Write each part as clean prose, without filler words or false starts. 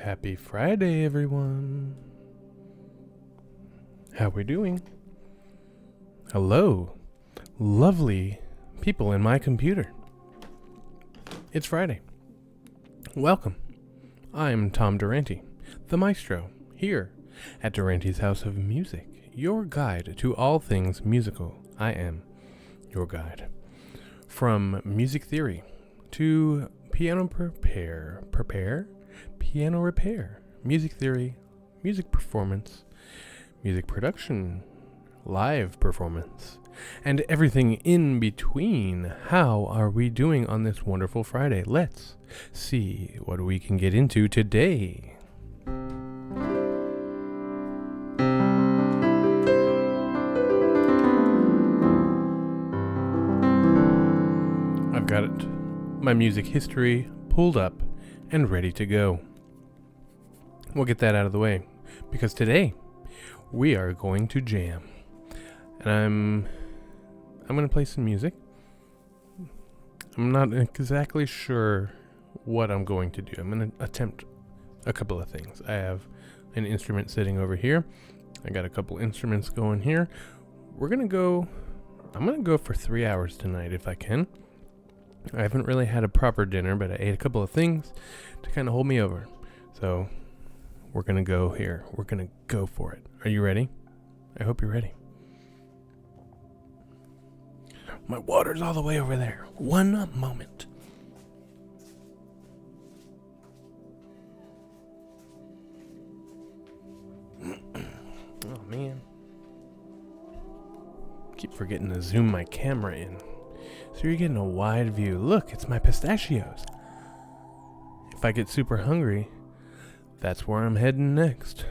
Happy Friday, everyone. How we doing? Hello, lovely people in my computer. It's Friday. Welcome. I'm Tom Durante, the maestro, here at Durante's House of Music, your guide to all things musical. I am your guide. From music theory to piano piano repair, music theory, music performance, music production, live performance, and everything in between. How are we doing on this wonderful Friday? Let's see what we can get into today. I've got my music history pulled up and ready to go. We'll get that out of the way because today we are going to jam. And I'm going to play some music. I'm not exactly sure what I'm going to do. I'm going to attempt a couple of things. I have an instrument sitting over here. I got a couple instruments going here. I'm going to go for 3 hours tonight if I can. I haven't really had a proper dinner, but I ate a couple of things to kind of hold me over. So we're going to go here. We're going to go for it. Are you ready? I hope you're ready. My water's all the way over there. One moment. Oh, man. Keep forgetting to zoom my camera in. So you're getting a wide view. Look, it's my pistachios. If I get super hungry, that's where I'm heading next.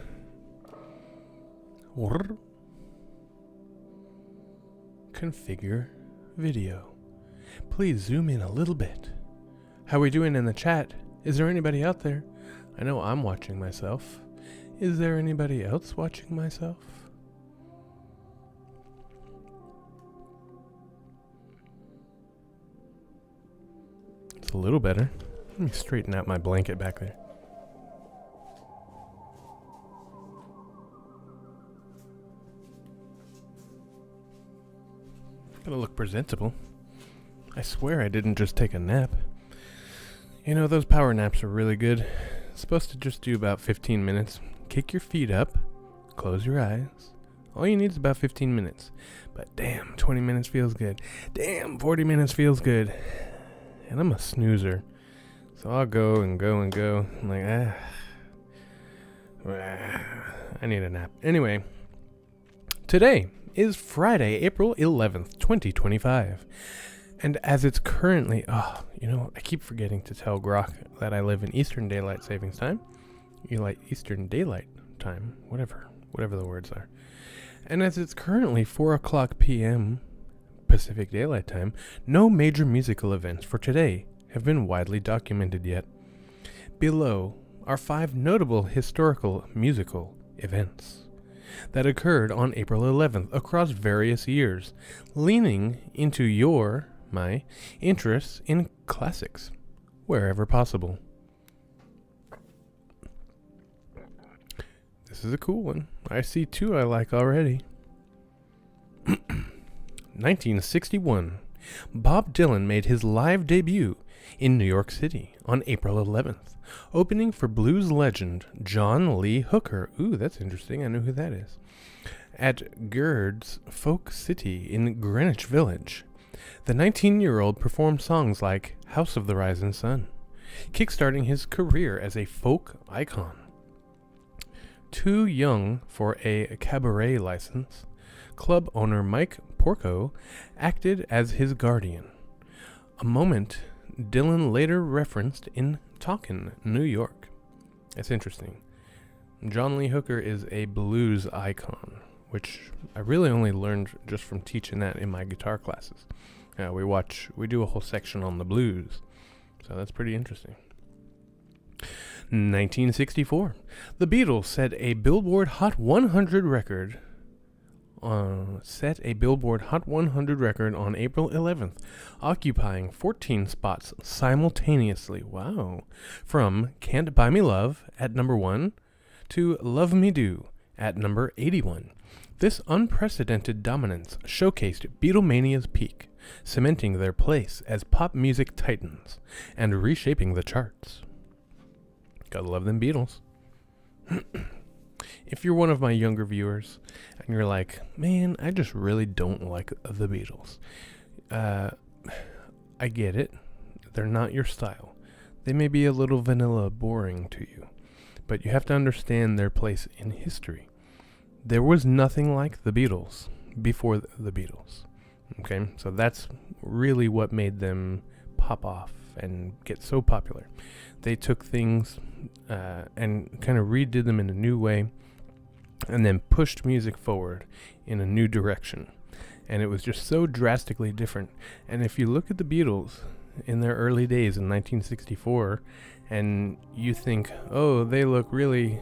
Configure video. Please zoom in a little bit. How are we doing in the chat? Is there anybody out there? I know I'm watching myself. Is there anybody else watching myself? It's a little better. Let me straighten out my blanket back there. Gotta look presentable. I swear I didn't just take a nap. You know, those power naps are really good. It's supposed to just do about 15 minutes. Kick your feet up, close your eyes. All you need is about 15 minutes. But damn, 20 minutes feels good. Damn, 40 minutes feels good. And I'm a snoozer. So I'll go and go and go. I'm like, I need a nap. Anyway, today is Friday, April 11th, 2025. And as it's currently, I keep forgetting to tell Grok that I live in Eastern Daylight Savings Time. Eastern Daylight Time, whatever the words are. And as it's currently 4 o'clock p.m. Pacific Daylight Time, no major musical events for today have been widely documented yet. Below are 5 notable historical musical events that occurred on April 11th across various years, leaning into my interests in classics, wherever possible. This is a cool one. I see 2 I like already. 1961. Bob Dylan made his live debut in New York City on April 11th, opening for blues legend John Lee Hooker. Ooh, that's interesting. I know who that is. At Gerd's Folk City in Greenwich Village, the 19-year-old performed songs like House of the Rising Sun, kickstarting his career as a folk icon. Too young for a cabaret license, club owner Mike Porco acted as his guardian, a moment Dylan later referenced in Talkin', New York. That's interesting. John Lee Hooker is a blues icon, which I really only learned just from teaching that in my guitar classes. We do a whole section on the blues, so that's pretty interesting. 1964. The Beatles set a Billboard Hot 100 record set a Billboard Hot 100 record on April 11th, occupying 14 spots simultaneously. Wow. From Can't Buy Me Love at number 1 to Love Me Do at number 81. This unprecedented dominance showcased Beatlemania's peak, cementing their place as pop music titans and reshaping the charts. Gotta love them Beatles. If you're one of my younger viewers and you're like, man, I just really don't like the Beatles, I get it. They're not your style. They may be a little vanilla boring to you, but you have to understand their place in history. There was nothing like the Beatles before the Beatles. Okay, so that's really what made them pop off and get so popular. They took things and kind of redid them in a new way, and then pushed music forward in a new direction. And it was just so drastically different. And if you look at the Beatles in their early days in 1964, and you think, oh, they look really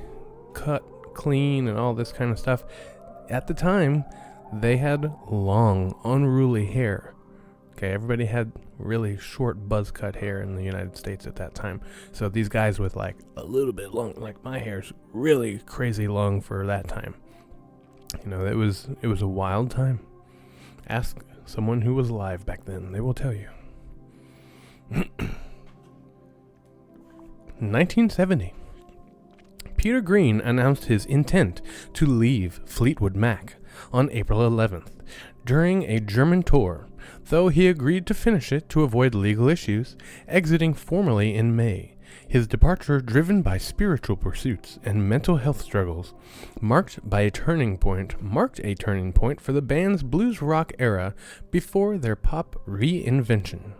cut clean and all this kind of stuff, at the time, they had long, unruly hair. Okay, everybody had really short buzz cut hair in the United States at that time. So these guys with like a little bit long, like my hair's really crazy long for that time. You know, it was a wild time. Ask someone who was alive back then, they will tell you. 1970. Peter Green announced his intent to leave Fleetwood Mac on April 11th during a German tour, though he agreed to finish it to avoid legal issues, exiting formally in May. His departure, driven by spiritual pursuits and mental health struggles, marked a turning point for the band's blues rock era before their pop reinvention.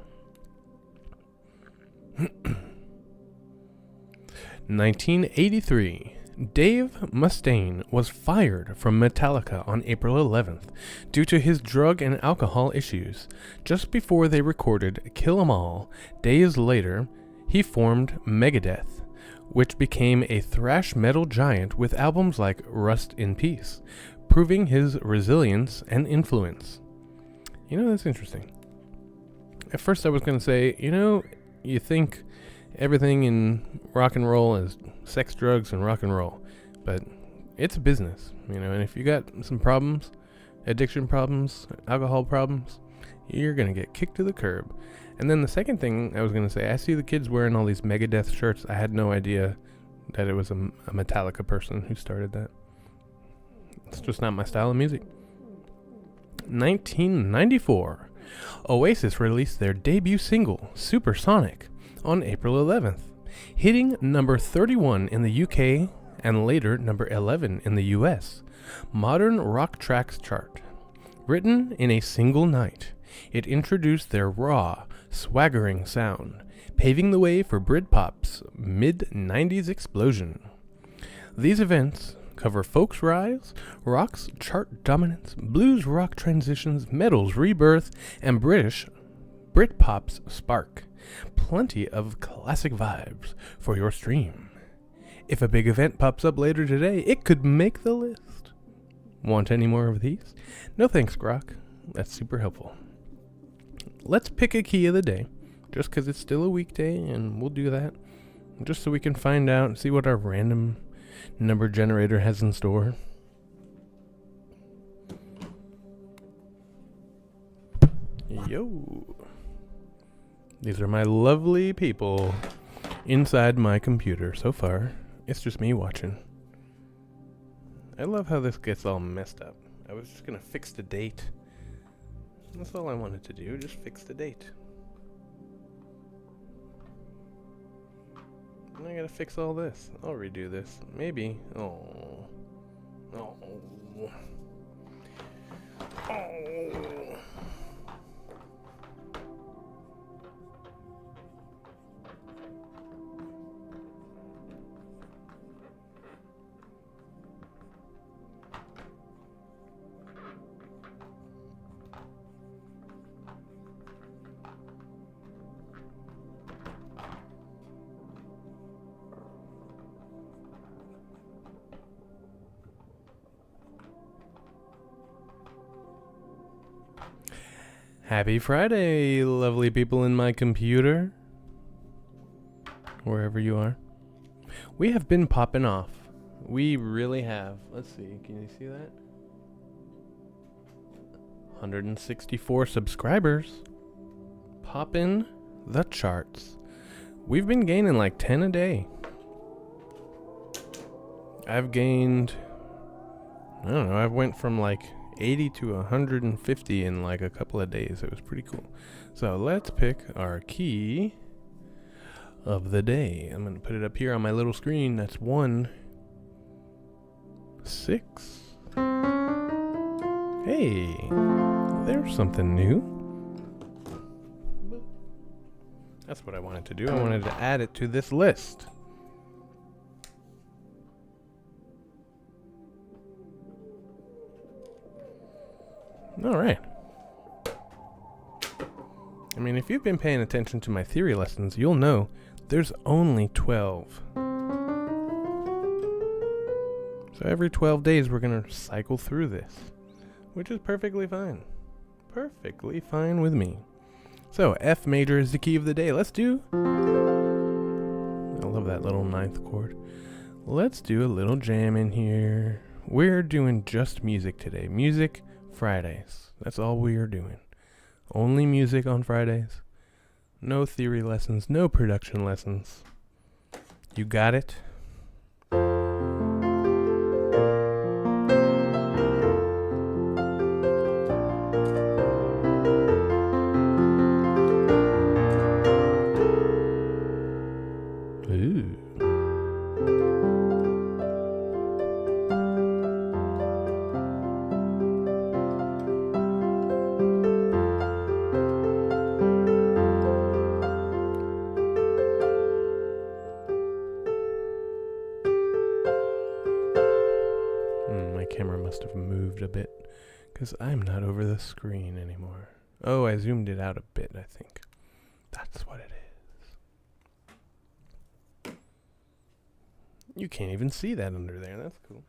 1983. Dave Mustaine was fired from Metallica on April 11th due to his drug and alcohol issues. Just before they recorded Kill 'Em All, days later, he formed Megadeth, which became a thrash metal giant with albums like Rust in Peace, proving his resilience and influence. You know, that's interesting. At first I was going to say, you think everything in rock and roll is sex, drugs, and rock and roll, but it's a business, and if you got some problems, addiction problems, alcohol problems, you're going to get kicked to the curb. And then the second thing I was going to say, I see the kids wearing all these Megadeth shirts. I had no idea that it was a Metallica person who started that. It's just not my style of music. 1994. Oasis released their debut single, Supersonic, on April 11th, hitting number 31 in the UK and later number 11 in the US Modern Rock Tracks chart. Written in a single night, it introduced their raw, swaggering sound, paving the way for Britpop's mid-90s explosion. These events cover folk's rise, rock's chart dominance, blues rock transitions, metal's rebirth, and Britpop's spark. Plenty of classic vibes for your stream. If a big event pops up later today, it could make the list. Want any more of these? No thanks, Grok. That's super helpful. Let's pick a key of the day, just because it's still a weekday, and we'll do that, just so we can find out and see what our random number generator has in store. Yo. These are my lovely people inside my computer. So far, it's just me watching. I love how this gets all messed up. I was just going to fix the date. That's all I wanted to do, just fix the date. And I gotta fix all this. I'll redo this. Maybe. Oh. Happy Friday, lovely people in my computer. Wherever you are. We have been popping off. We really have. Let's see. Can you see that? 164 subscribers. Poppin' the charts. We've been gaining like 10 a day. I've gained, I don't know, I went from like 80 to 150 in like a couple of days. It was pretty cool. So let's pick our key of the day. I'm going to put it up here on my little screen. That's 1, 6. Hey, there's something new. That's what I wanted to do. I wanted to add it to this list. All right. I mean, if you've been paying attention to my theory lessons, you'll know there's only 12. So every 12 days, we're going to cycle through this, which is perfectly fine. Perfectly fine with me. So F major is the key of the day. Let's do... I love that little ninth chord. Let's do a little jam in here. We're doing just music today. Music Fridays. That's all we are doing. Only music on Fridays. No theory lessons. No production lessons. You got it? Ooh. My camera must have moved a bit because I'm not over the screen anymore. Oh, I zoomed it out a bit, I think. That's what it is. You can't even see that under there. That's cool.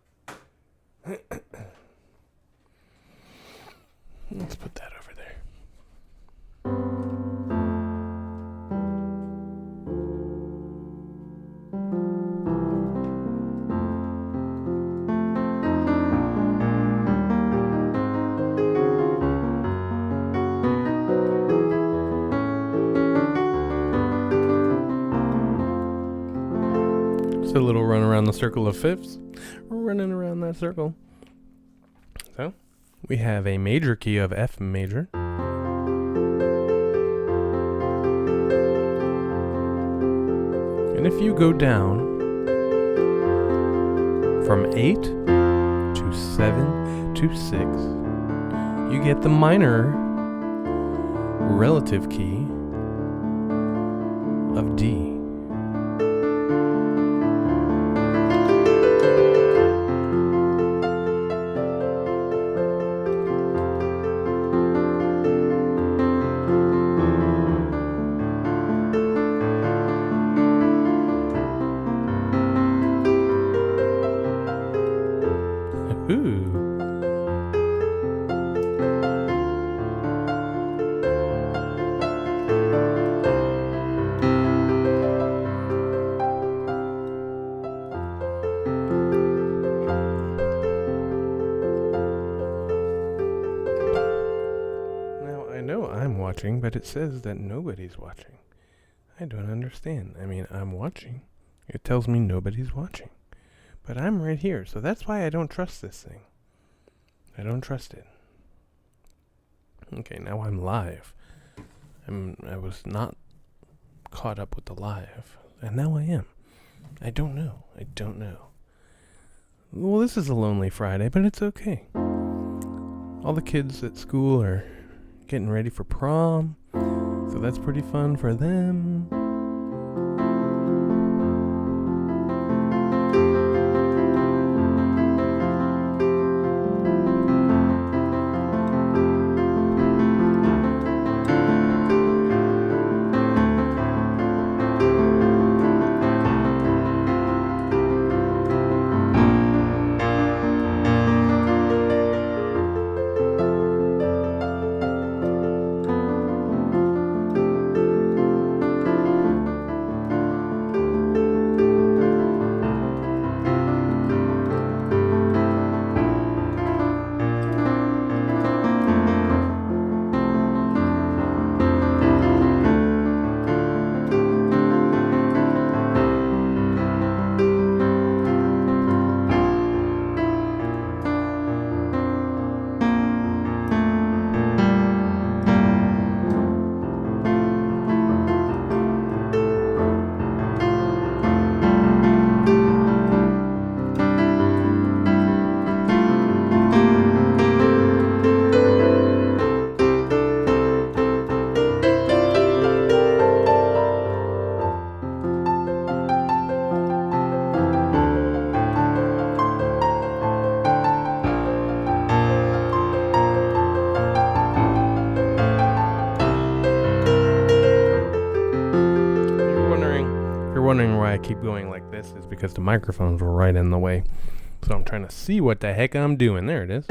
Let's put that over there. A little run around the circle of fifths. Running around that circle. So, we have a major key of F major. And if you go down from 8 to 7 to 6, you get the minor relative key of D. Watching, but it says that nobody's watching. I don't understand. I mean, I'm watching. It tells me nobody's watching. But I'm right here, so that's why I don't trust this thing. I don't trust it. Okay, now I'm live. I was not caught up with the live, and now I am. I don't know. Well, this is a lonely Friday, but it's okay. All the kids at school are getting ready for prom, so that's pretty fun for them. keep going like this is because the microphones were right in the way. So I'm trying to see what the heck I'm doing. There it is.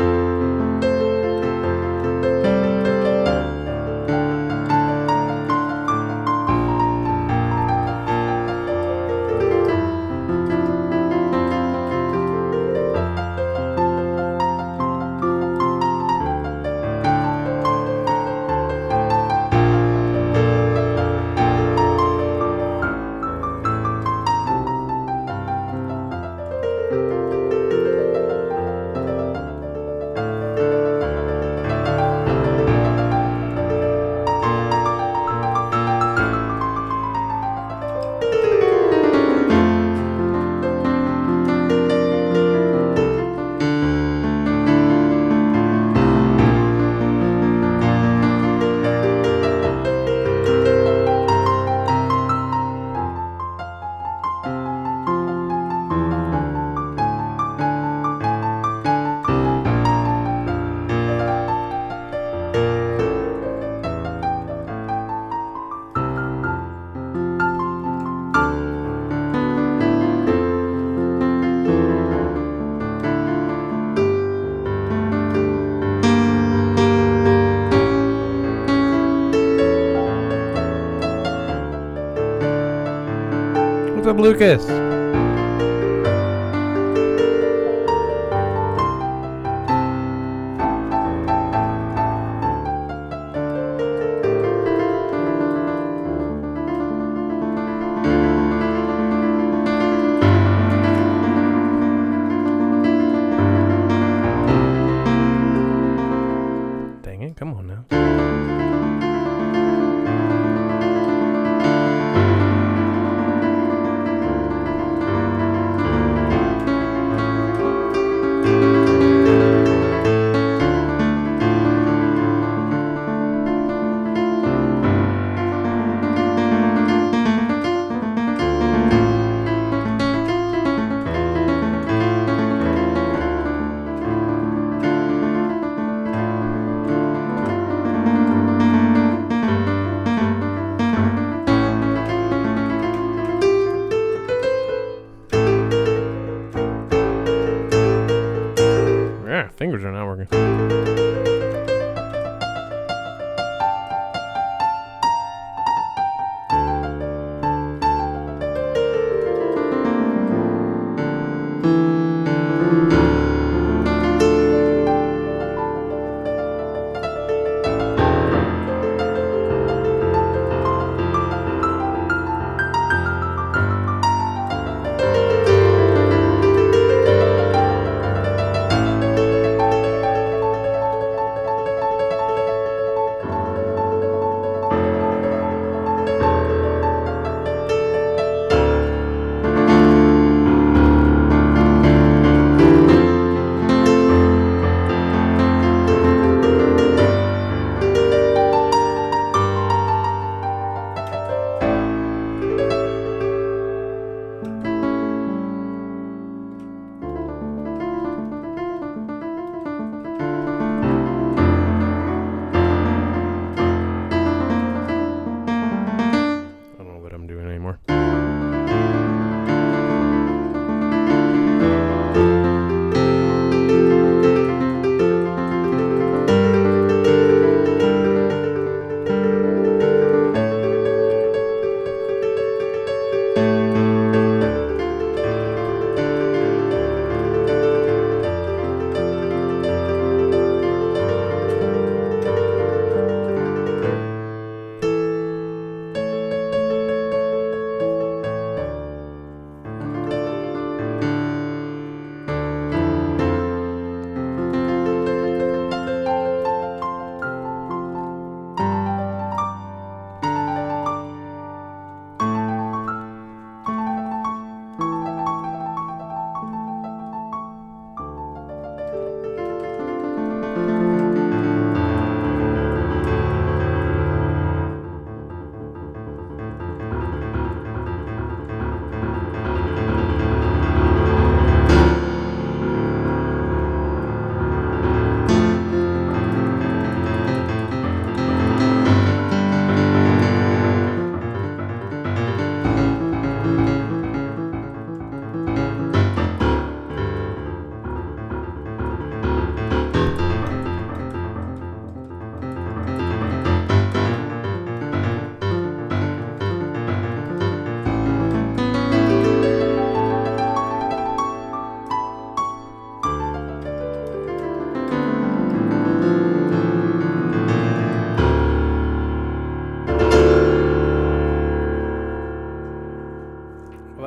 What's up, Lucas? Dang it, come on now. Fingers are not working.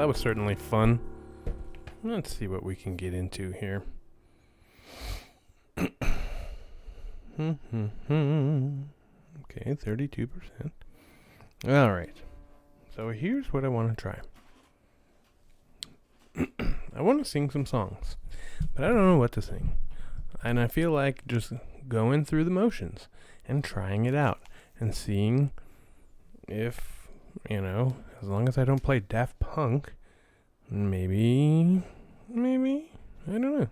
that was certainly fun. Let's see what we can get into here. Okay, 32%. All right. So here's what I want to try. I want to sing some songs, but I don't know what to sing. And I feel like just going through the motions and trying it out and seeing if, as long as I don't play Daft Punk, maybe, I don't know.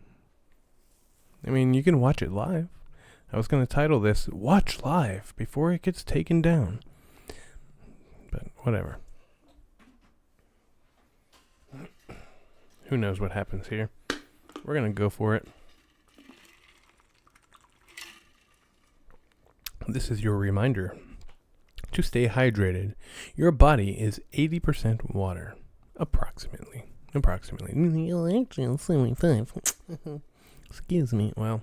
I mean, you can watch it live. I was going to title this Watch Live before it gets taken down. But whatever. Who knows what happens here? We're going to go for it. This is your reminder to stay hydrated. Your body is 80% water. Approximately. Actually, 75. Excuse me. Well,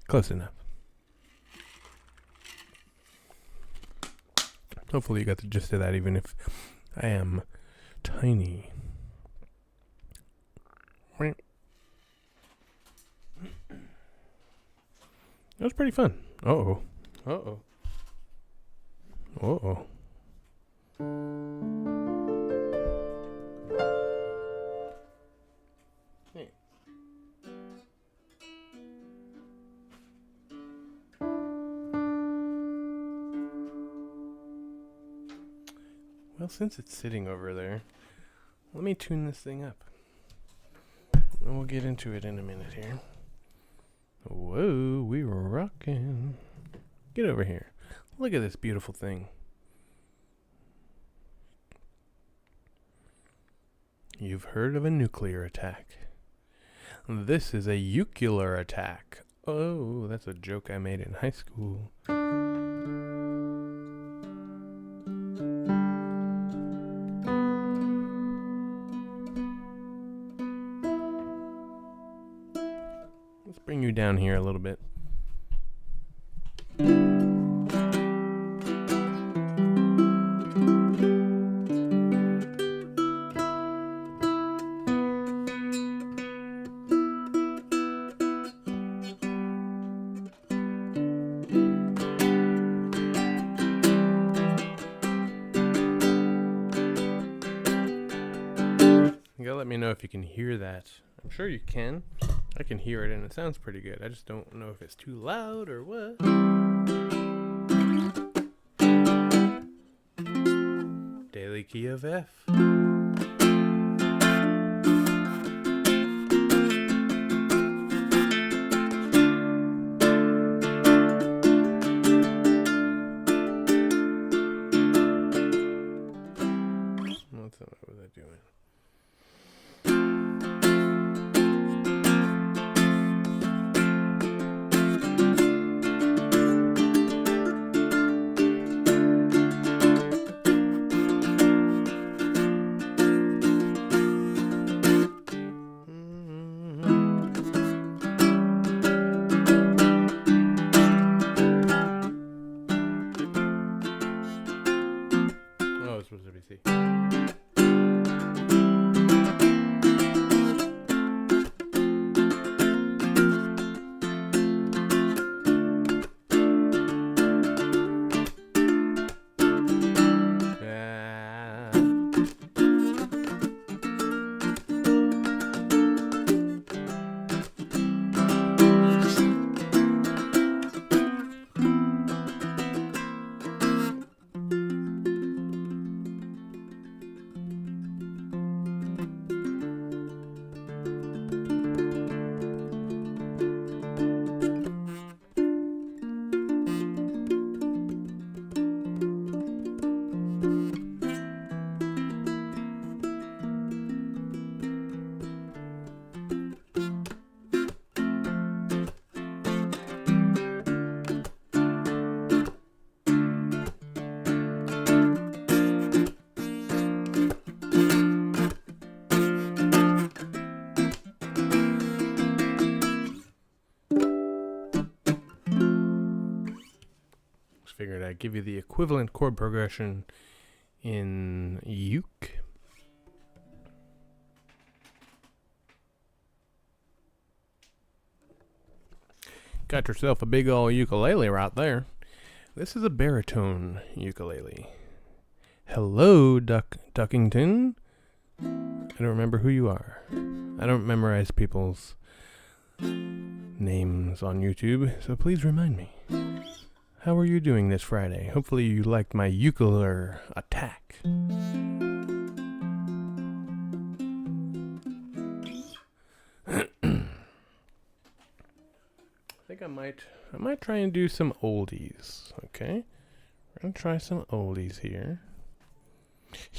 close enough. Hopefully you got the gist of that, even if I am tiny. That was pretty fun. Uh-oh. Hey. Well, since it's sitting over there, let me tune this thing up. And we'll get into it in a minute here. Whoa, we were rocking. Get over here. Look at this beautiful thing. You've heard of a nuclear attack. This is a euclear attack. Oh, that's a joke I made in high school. Let's bring you down here a little bit. You gotta let me know if you can hear that. I'm sure you can. I can hear it and it sounds pretty good. I just don't know if it's too loud or what. Daily key of F. What was I doing? Oh, it's supposed to be C. Figured I'd give you the equivalent chord progression in uke. Got yourself a big old ukulele right there. This is a baritone ukulele. Hello, Duckington. I don't remember who you are. I don't memorize people's names on YouTube, so please remind me. How are you doing this Friday? Hopefully you liked my ukulele attack. I think I might try and do some oldies, okay? We're gonna try some oldies here.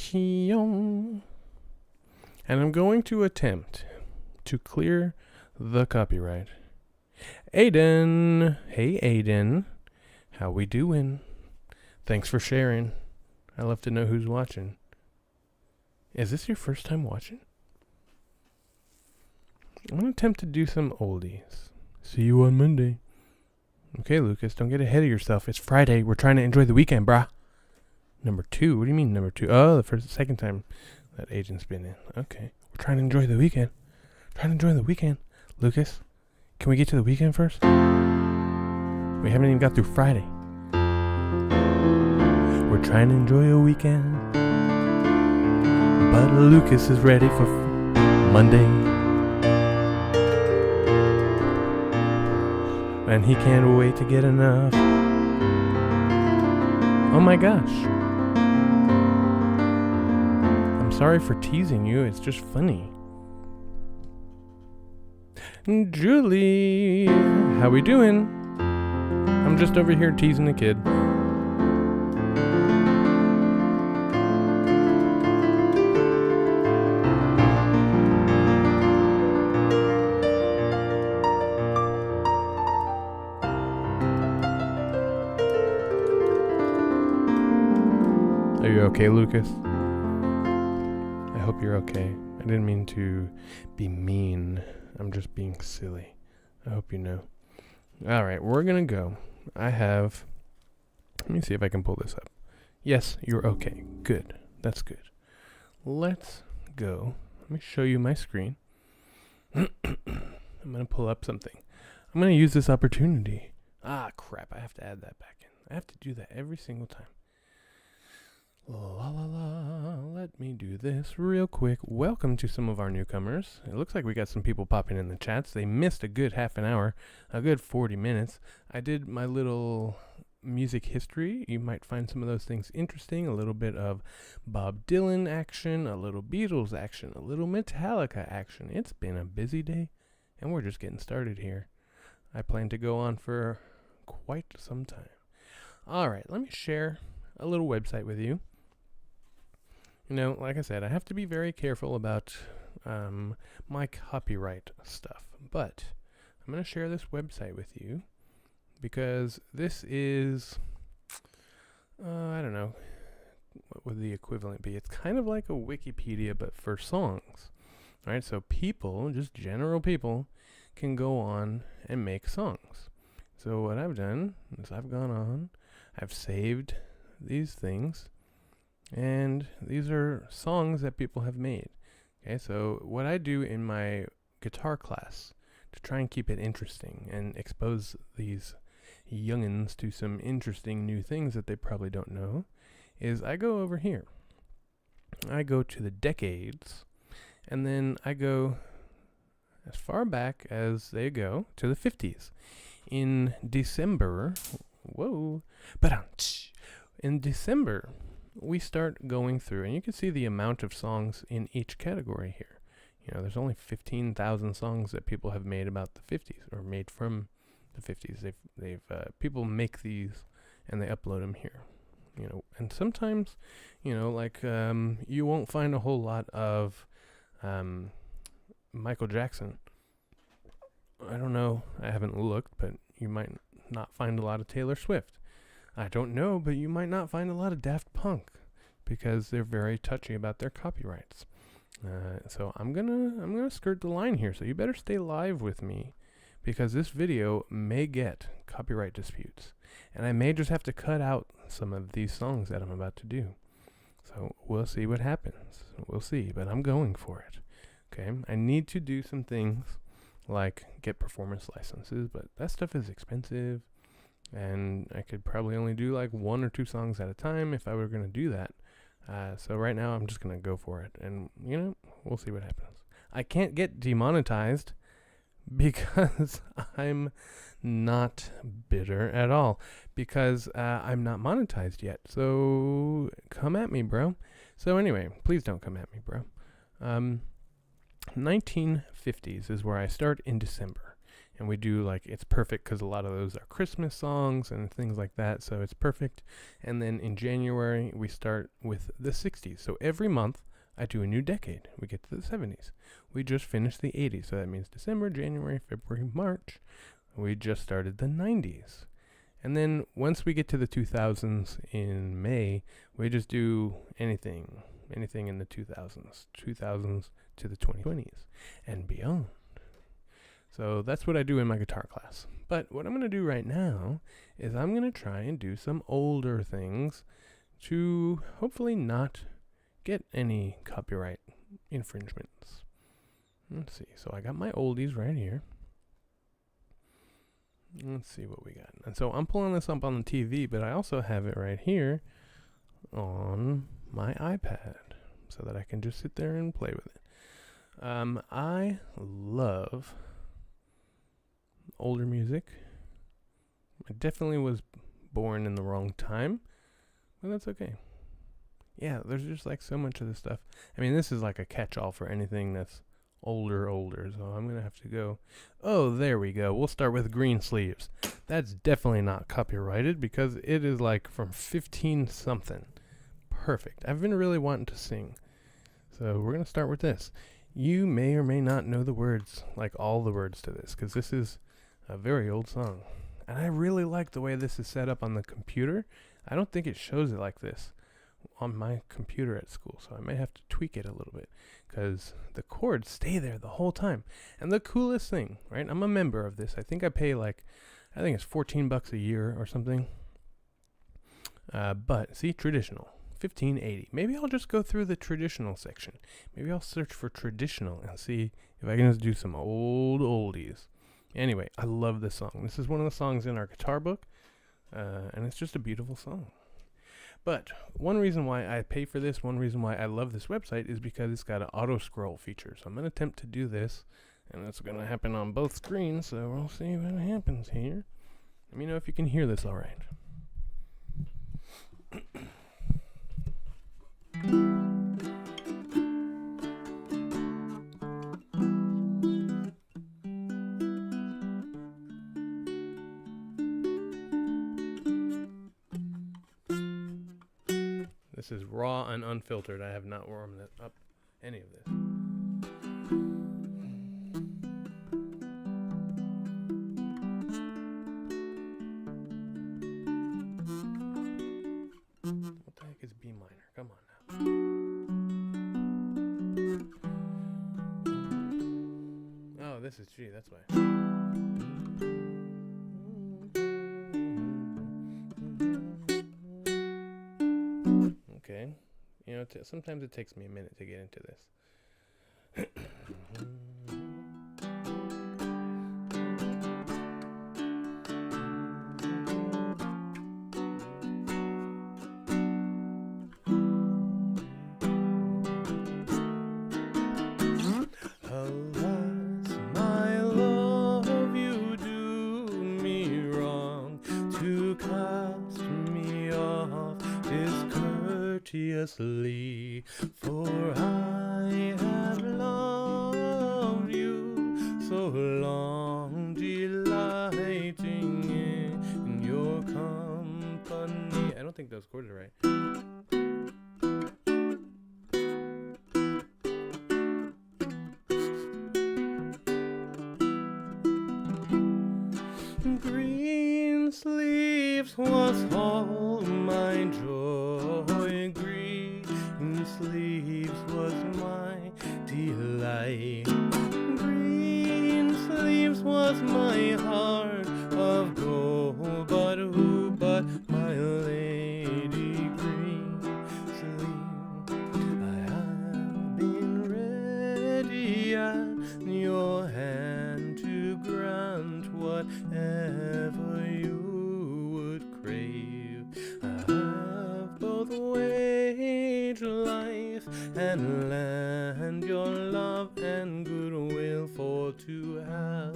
And I'm going to attempt to clear the copyright. Aiden! Hey Aiden. How we doing? Thanks for sharing. I love to know who's watching. Is this your first time watching? I'm gonna attempt to do some oldies. See you on Monday. Okay, Lucas, don't get ahead of yourself. It's Friday. We're trying to enjoy the weekend, brah. Number 2? What do you mean number 2? Oh, the second time that agent's been in. Okay. We're trying to enjoy the weekend. Lucas, can we get to the weekend first? We haven't even got through Friday. We're trying to enjoy a weekend. But Lucas is ready for Monday. And he can't wait to get enough. Oh my gosh. I'm sorry for teasing you. It's just funny. Julie, how we doing? I'm just over here teasing the kid. Are you okay, Lucas? I hope you're okay. I didn't mean to be mean. I'm just being silly. I hope you know. Alright, we're gonna go. Let me see if I can pull this up. Yes, you're okay. Good. That's good. Let's go. Let me show you my screen. I'm gonna pull up something. I'm gonna use this opportunity. Ah, crap. I have to add that back in. I have to do that every single time. La la la, let me do this real quick. Welcome to some of our newcomers. It looks like we got some people popping in the chats. They missed a good half an hour, a good 40 minutes. I did my little music history. You might find some of those things interesting. A little bit of Bob Dylan action, a little Beatles action, a little Metallica action. It's been a busy day, and we're just getting started here. I plan to go on for quite some time. All right, let me share a little website with you. You know, like I said, I have to be very careful about my copyright stuff. But I'm going to share this website with you because this is, I don't know, what would the equivalent be? It's kind of like a Wikipedia, but for songs. All right, so people, just general people, can go on and make songs. So what I've done is I've gone on, I've saved these things, and these are songs that people have made. Okay, so what I do in my guitar class to try and keep it interesting and expose these youngins to some interesting new things that they probably don't know is I go over here. I go to the decades, and then I go as far back as they go to the 50s. In December, in December, we start going through, and you can see the amount of songs in each category here. You know, there's only 15,000 songs that people have made about the 50s, or made from the 50s. People make these, and they upload them here. You know, and sometimes, you know, like you won't find a whole lot of Michael Jackson. I don't know. I haven't looked, but you might not find a lot of Taylor Swift. I don't know, but you might not find a lot of Daft Punk because they're very touchy about their copyrights. So I'm gonna skirt the line here. So you better stay live with me because this video may get copyright disputes, and I may just have to cut out some of these songs that I'm about to do. So we'll see what happens. We'll see, but I'm going for it. Okay, I need to do some things like get performance licenses, but that stuff is expensive, and I could probably only do like 1 or 2 songs at a time if I were going to do that. So right now I'm just going to go for it, and we'll see what happens. I can't get demonetized because I'm not bitter at all, because I'm not monetized yet. So come at me, bro. So anyway, please don't come at me, bro. 1950s is where I start in December. And we do like, it's perfect because a lot of those are Christmas songs and things like that. So it's perfect. And then in January, we start with the 60s. So every month, I do a new decade. We get to the 70s. We just finished the 80s. So that means December, January, February, March. We just started the 90s. And then once we get to the 2000s in May, we just do anything in the 2000s to the 2020s and beyond. So that's what I do in my guitar class. But what I'm going to do right now is I'm going to try and do some older things to hopefully not get any copyright infringements. Let's see. So I got my oldies right here. Let's see what we got. And so I'm pulling this up on the TV, but I also have it right here on my iPad so that I can just sit there and play with it. I love older music. I definitely was born in the wrong time, but that's okay. Yeah, there's just like so much of this stuff. I mean, this is like a catch-all for anything that's older, so I'm going to have to go. Oh, there we go. We'll start with Green Sleeves. That's definitely not copyrighted because it is like from 15 something. Perfect. I've been really wanting to sing. So we're going to start with this. You may or may not know the words, like all the words to this, because this is a very old song. And I really like the way this is set up on the computer. I don't think it shows it like this on my computer at school, so I might have to tweak it a little bit because the chords stay there the whole time. And the coolest thing, right? I'm a member of this. I think I pay I think it's $14 a year or something. But see, traditional, $15.80. Maybe I'll just go through the traditional section. Maybe I'll search for traditional and see if I can just do some old oldies. Anyway, I love this song. This is one of the songs in our guitar book, and it's just a beautiful song. But one reason why I pay for this, one reason why I love this website is because it's got an auto scroll feature. So I'm going to attempt to do this, and it's going to happen on both screens, so we'll see what happens here. Let me know if you can hear this all right. This is raw and unfiltered. I have not warmed up any of this. What the heck is B minor? Come on now. Oh, this is G. That's why. Okay, sometimes it takes me a minute to get into this. Alas, my love, you do me wrong to cast me off discourteously, for I have loved you so long, delighting in your company. I don't think those chords are right. Green sleeves was all my joy, green sleeves was my delight, green sleeves was my heart of gold, but who but my lady green sleeve? I have been ready at your hand and land, your love and goodwill for to have.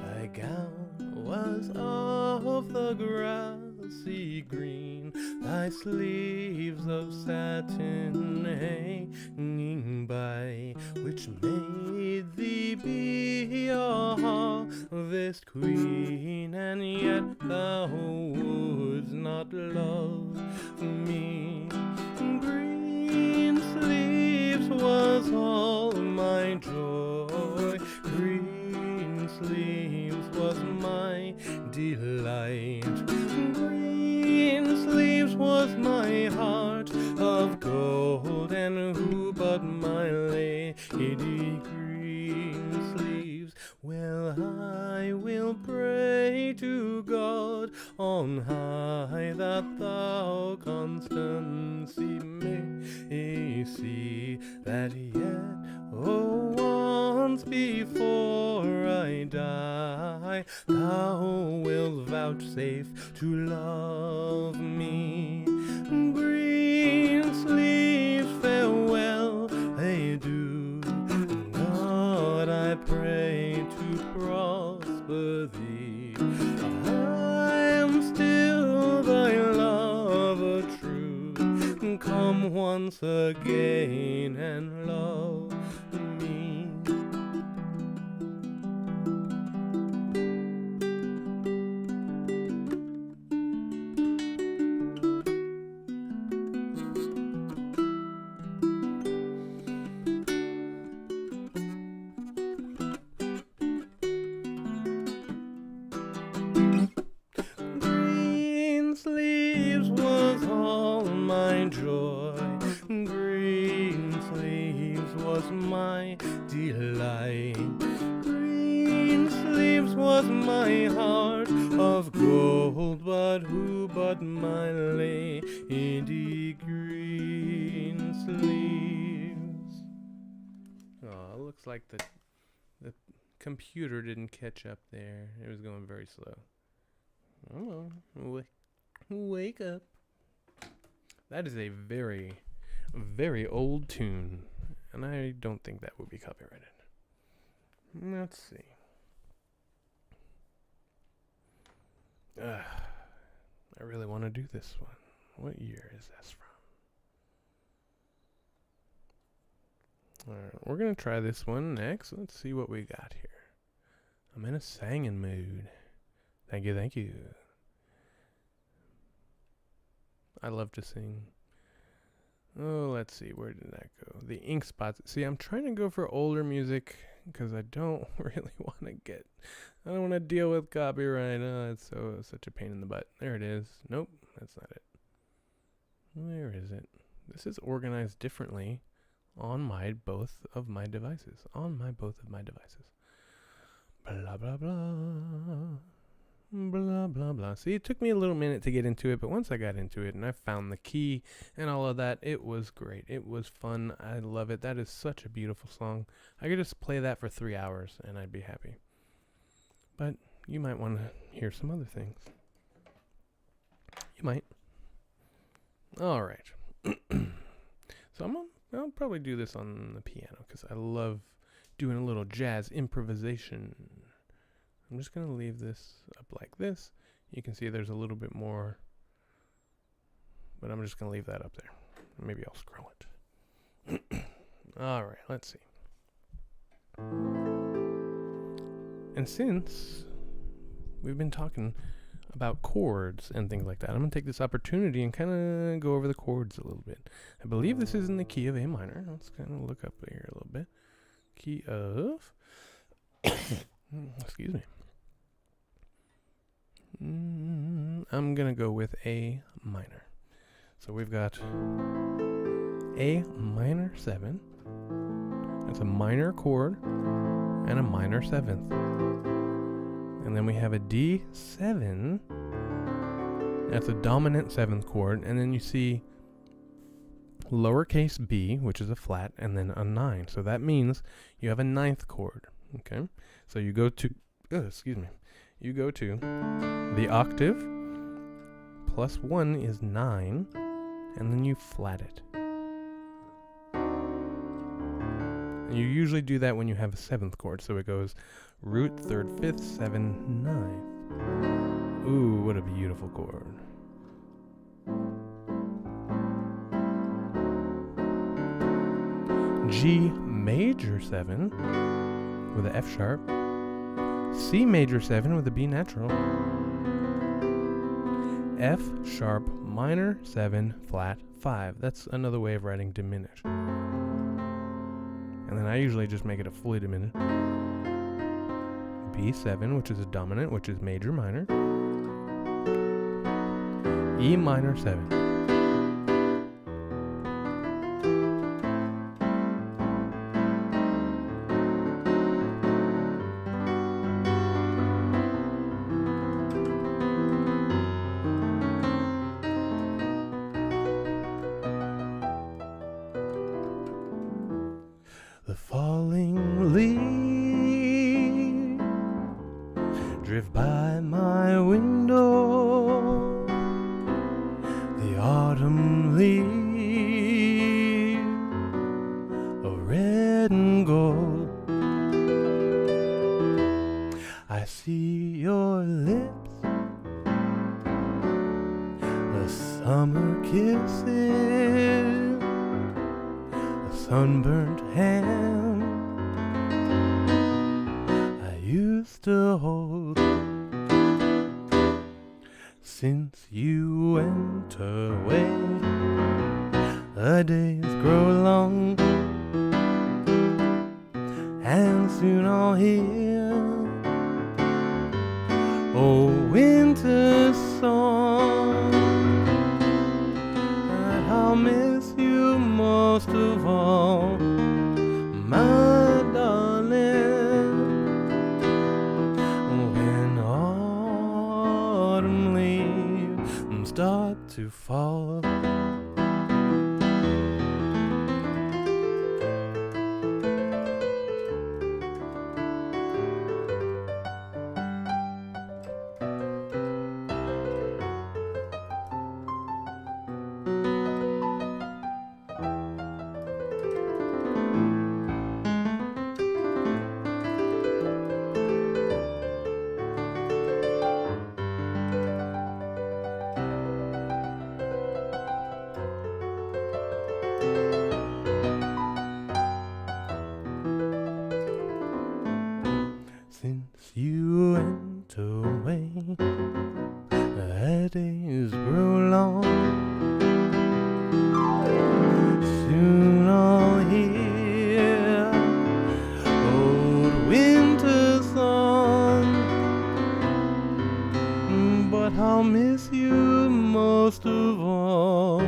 Thy gown was of the grassy green, thy sleeves of satin hanging by, which made thee be a harvest queen, and yet thou wouldst not love me. Green sleeves was all my joy, green sleeves was my delight, green sleeves was my heart of gold, and who but my lady? Green sleeves, well, I will pray to God on high that thou constancy may see, that yet, oh, once before I die, thou wilt vouchsafe to love me. Green sleeves, farewell, they do. God, I pray to prosper thee. I am still thy lover true. Come once again and love me. Green sleeves was all my joy, green sleeves was my delight, green sleeves was my heart of gold, but who but my lady? Green sleeves. Oh, it looks like the computer didn't catch up there. It was going very slow. Oh, wake up. That is a very, very old tune, and I don't think that would be copyrighted. Let's see. I really want to do this one. What year is this from? Alright, we're going to try this one next. Let's see what we got here. I'm in a singing mood. Thank you, thank you. I love to sing. Oh, let's see. Where did that go? The Ink Spots. See, I'm trying to go for older music because I don't really want to I don't want to deal with copyright. Oh, it's such a pain in the butt. There it is. Nope, that's not it. Where is it? This is organized differently on both of my devices. Blah, blah, blah. Blah, blah, blah. See, it took me a little minute to get into it, but once I got into it and I found the key and all of that, it was great. It was fun. I love it. That is such a beautiful song. I could just play that for 3 hours and I'd be happy. But you might want to hear some other things. You might. All right. So I'll probably do this on the piano because I love doing a little jazz improvisation. I'm just going to leave this up like this. You can see there's a little bit more, but I'm just going to leave that up there. Maybe I'll scroll it. All right, let's see. And since we've been talking about chords and things like that, I'm going to take this opportunity and kind of go over the chords a little bit. I believe this is in the key of A minor. Let's kind of look up here a little bit. Key of... excuse me. I'm going to go with A minor. So we've got A minor 7. That's a minor chord and a minor 7th. And then we have a D7. That's a dominant 7th chord. And then you see lowercase b, which is a flat, and then a 9. So that means you have a 9th chord. Okay? So you go to... You go to the octave plus 1 is 9, and then you flat it. And you usually do that when you have a 7th chord. So it goes root, 3rd, 5th, 7, 9. Ooh, what a beautiful chord. G major 7 with an F sharp. C major 7 with a B natural. F sharp minor 7 flat 5. That's another way of writing diminished. And then I usually just make it a fully diminished. B7, which is a dominant, which is major minor. E minor 7. The falling leaves drift by my window. The autumn leaves of red and gold. I see your lips, the summer kisses, a sunburnt hand I used to hold. Since you went away, the days grow long, and soon I'll hear oh winter song. And I'll miss you most of all, my darling, when autumn leaves start to fall. Since you went away, the days grow long. Soon I'll hear old winter song, but I'll miss you most of all,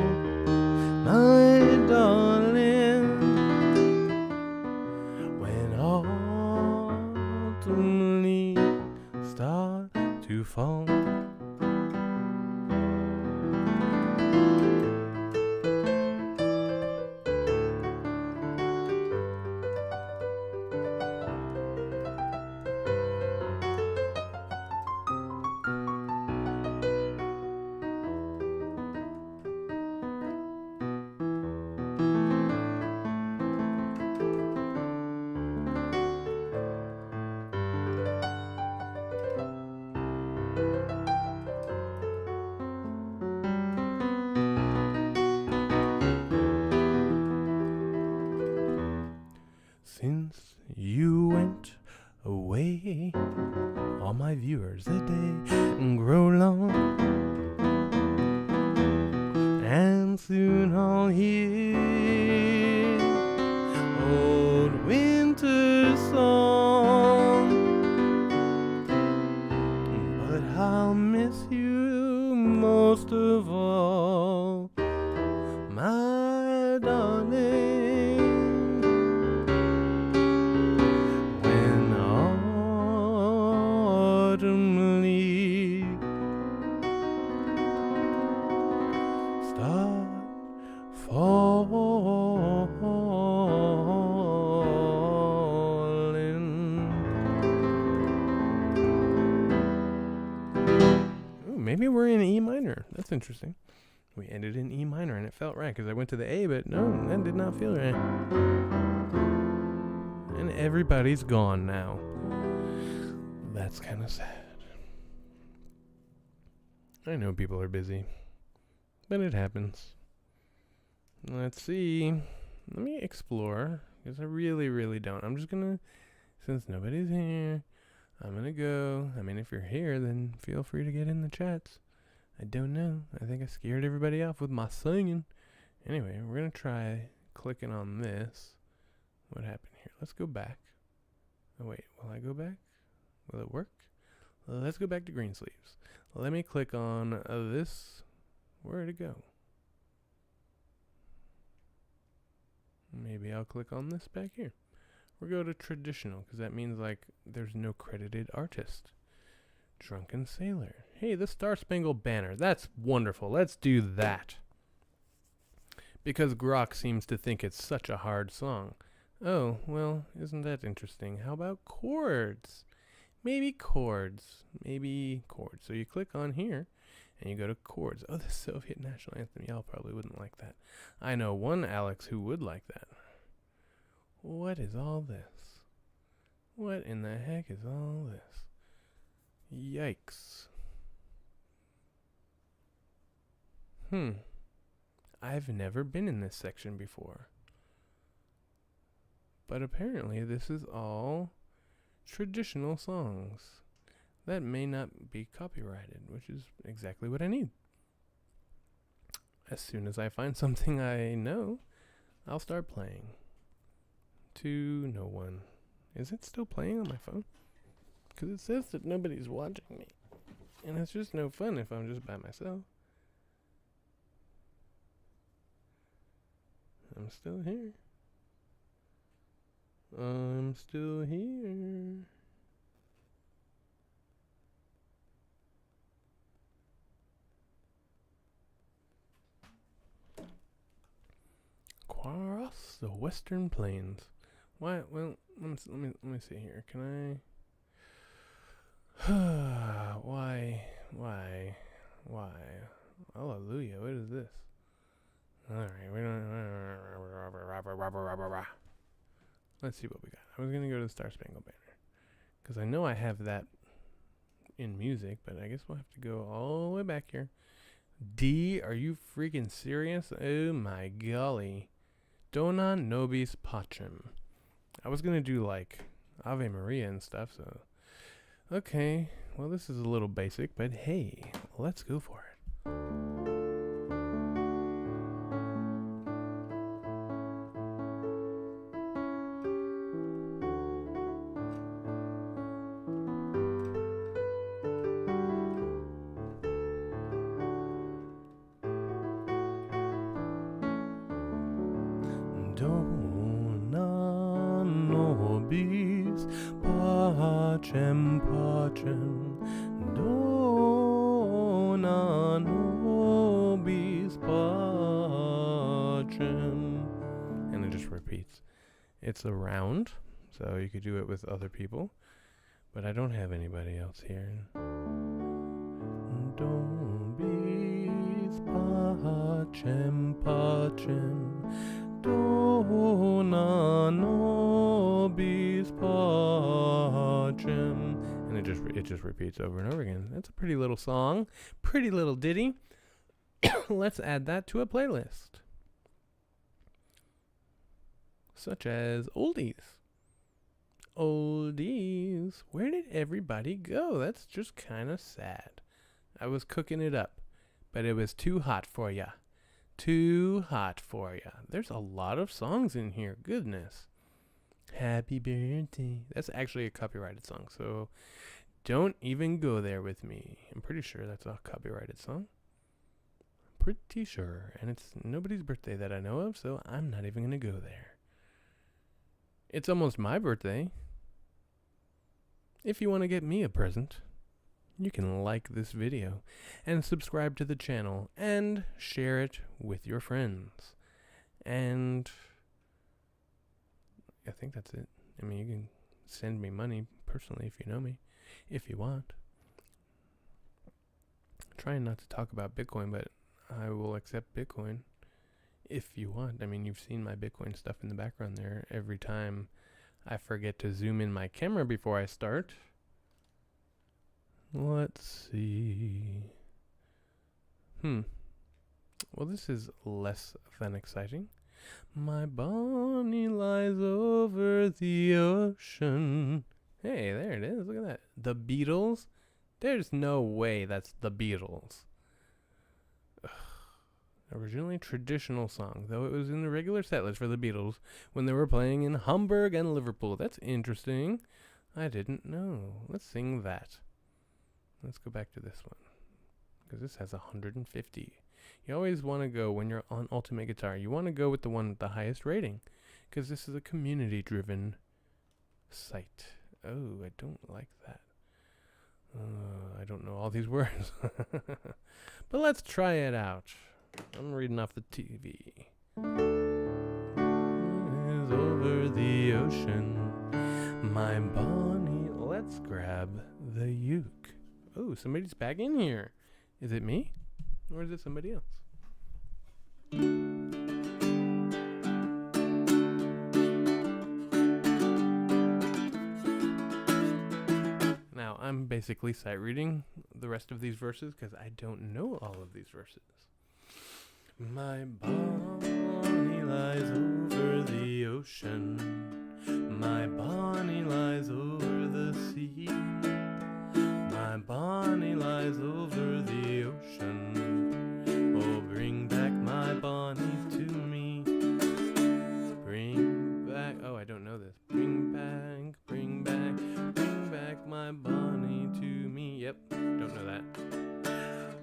my darling, when autumn leaves start to fall. Since you went away, all my viewers, the day grow long, and soon I'll hear old winter song, but I'll miss you most of all, my darling, autumn leaves start falling. Ooh, maybe we're in E minor. That's interesting. We ended in E minor and it felt right because I went to the A, but no, that did not feel right. and everybody's gone now. That's kind of sad. I know people are busy, but it happens. Let's see. Let me explore, because I really, really don't. I'm just going to, since nobody's here, I'm going to go. I mean, if you're here, then feel free to get in the chats. I don't know. I think I scared everybody off with my singing. Anyway, we're going to try clicking on this. What happened here? Let's go back. Oh, wait. Will I go back? Will it work? Let's go back to green sleeves. Let me click on this. Where'd it go? Maybe I'll click on this back here. We'll go to traditional, because that means, like, there's no credited artist. Drunken Sailor. Hey, the Star Spangled Banner. That's wonderful. Let's do that. Because Grok seems to think it's such a hard song. Oh, well, isn't that interesting? How about chords? Maybe chords. Maybe chords. So you click on here, and you go to chords. Oh, the Soviet National Anthem. Y'all probably wouldn't like that. I know one Alex who would like that. What is all this? What in the heck is all this? Yikes. I've never been in this section before. But apparently this is all traditional songs. That may not be copyrighted, which is exactly what I need. As soon as I find something I know, I'll start playing. To no one. Is it still playing on my phone? Because it says that nobody's watching me. And it's just no fun if I'm just by myself. I'm still here. I'm still here. Across the Western Plains. Why? Well, let me see here. Can I? Why? Hallelujah! What is this? All right, we don't. Let's see what we got. I was gonna go to the Star Spangled Banner because I know I have that in music, but I guess we'll have to go all the way back here. D, are you freaking serious? Oh my golly! Dona nobis pacem. I was going to do like Ave Maria and stuff, so. Okay, well this is a little basic, but hey, let's go for it. Dona nobis pacem pacem. Dona nobis pacem. And it just repeats. It's a round, so you could do it with other people, but I don't have anybody else here. Nobis pacem pacem. Dona nobis pacem. And it just repeats over and over again. That's a pretty little song, pretty little ditty. Let's add that to a playlist, such as oldies. Oldies. Where did everybody go? That's just kind of sad. I was cooking it up, but it was too hot for ya. Too hot for ya. There's a lot of songs in here. Goodness. Happy birthday. That's actually a copyrighted song, so don't even go there with me. I'm pretty sure that's a copyrighted song. Pretty sure. And it's nobody's birthday that I know of, so I'm not even going to go there. It's almost my birthday. If you want to get me a present, you can like this video and subscribe to the channel and share it with your friends. And I think that's it. I mean, you can send me money personally if you know me, if you want. I'm trying not to talk about Bitcoin, but I will accept Bitcoin if you want. I mean, you've seen my Bitcoin stuff in the background there every time I forget to zoom in my camera before I start. Let's see. Well, this is less than exciting. My Bonnie lies over the ocean. Hey, there it is. Look at that. The Beatles? There's no way that's the Beatles. Ugh. Originally traditional song, though it was in the regular set list for the Beatles when they were playing in Hamburg and Liverpool. That's interesting. I didn't know. Let's sing that. Let's go back to this one, because this has 150. You always want to go, when you're on Ultimate Guitar, you want to go with the one with the highest rating, because this is a community-driven site. Oh, I don't like that. I don't know all these words. But let's try it out. I'm reading off the TV. Is over the ocean, my Bonnie. Let's grab the uke. Oh, somebody's back in here. Is it me? Or is it somebody else? Now, I'm basically sight reading the rest of these verses because I don't know all of these verses. My Bonnie lies over the ocean. My Bonnie lies over the sea. My Bonnie lies over the ocean. Oh, bring back my Bonnie to me. Bring back, oh, I don't know this. Bring back, bring back, bring back my Bonnie to me. Yep, don't know that.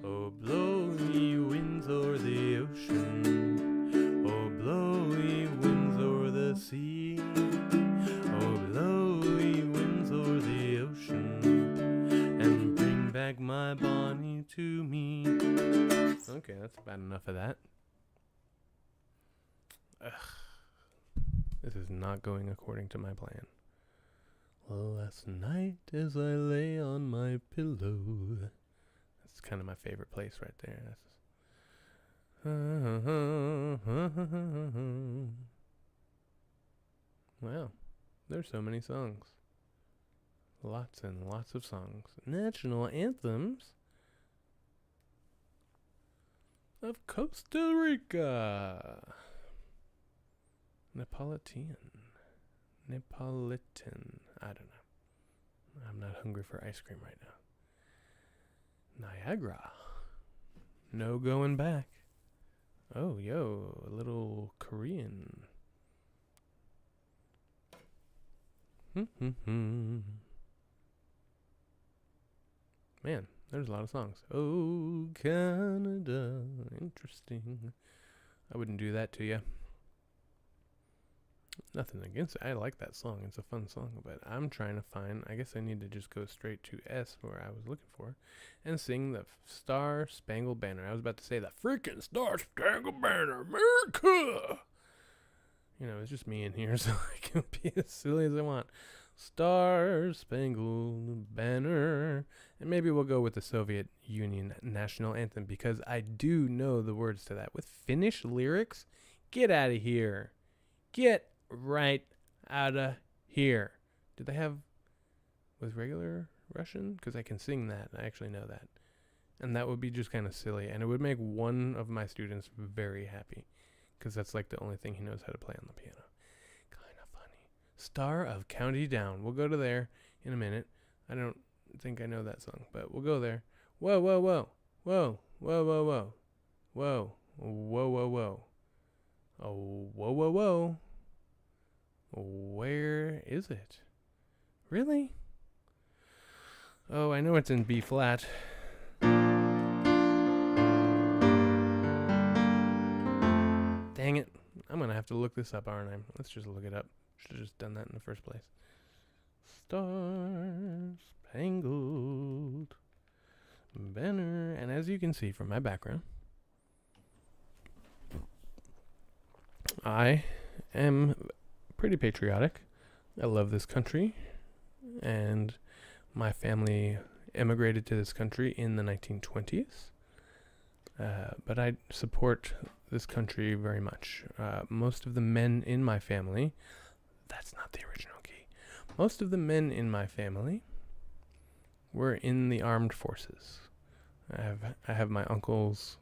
Oh, blow ye winds o'er the ocean. Oh, blow ye winds o'er the sea. Oh, blow ye winds o'er the ocean, and bring back my Bonnie to me. Okay, that's about enough of that. Ugh. This is not going according to my plan. Last night as I lay on my pillow. That's kind of my favorite place right there. Wow, there's so many songs. Lots and lots of songs. National anthems of Costa Rica. Neapolitan. I don't know. I'm not hungry for ice cream right now. Niagara. No going back. Oh, yo, a little Korean. Man, there's a lot of songs. Oh, Canada. Interesting. I wouldn't do that to you. Nothing against it. I like that song. It's a fun song. But I'm trying to find, I guess I need to just go straight to S, where I was looking for, and sing the Star Spangled Banner. I was about to say the freaking Star Spangled Banner, America! You know, it's just me in here, so I can be as silly as I want. Star Spangled Banner. And maybe we'll go with the Soviet Union national anthem, because I do know the words to that. With Finnish lyrics? Get out of here. Get right out of here. Did they have with regular Russian? Because I can sing that. I actually know that. And that would be just kind of silly. And it would make one of my students very happy, because that's like the only thing he knows how to play on the piano. Kind of funny. Star of County Down. We'll go to there in a minute. I don't think I know that song, but we'll go there. Whoa, whoa, whoa. Whoa, whoa, whoa, whoa. Whoa, whoa, whoa, whoa. Oh, whoa, whoa, whoa. Where is it? Really? Oh, I know it's in B flat. Dang it. I'm going to have to look this up, aren't I? Let's just look it up. Should have just done that in the first place. Star Spangled Banner. And as you can see from my background, I am pretty patriotic. I love this country, and my family immigrated to this country in the 1920s. But I support this country very much. Most of the men in my family, that's not the original key. Most of the men in my family were in the armed forces. I have my uncle's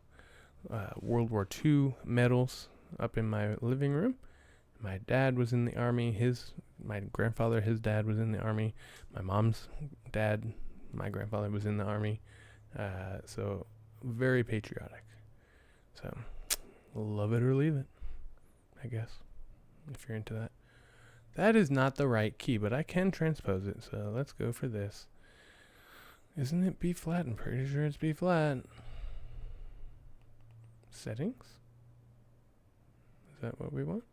World War II medals up in my living room. My dad was in the army. My grandfather, his dad was in the army. My mom's dad, my grandfather was in the army. So very patriotic. So love it or leave it, I guess, if you're into that. That is not the right key, but I can transpose it. So let's go for this. Isn't it B flat? I'm pretty sure it's B flat. Settings? Is that what we want?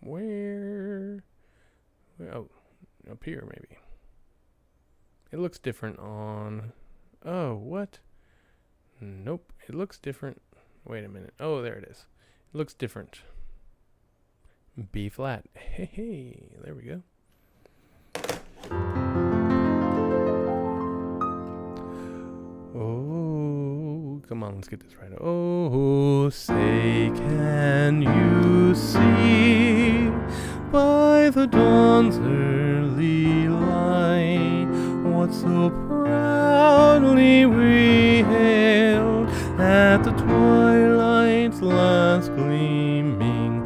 Where? Oh, up here maybe. It looks different on... Oh, what? Nope, it looks different. Wait a minute. Oh, there it is. It looks different. B flat. Hey, there we go. Oh, come on, let's get this right. Oh, say can you see by the dawn's early light what so proudly we hailed at the twilight's last gleaming,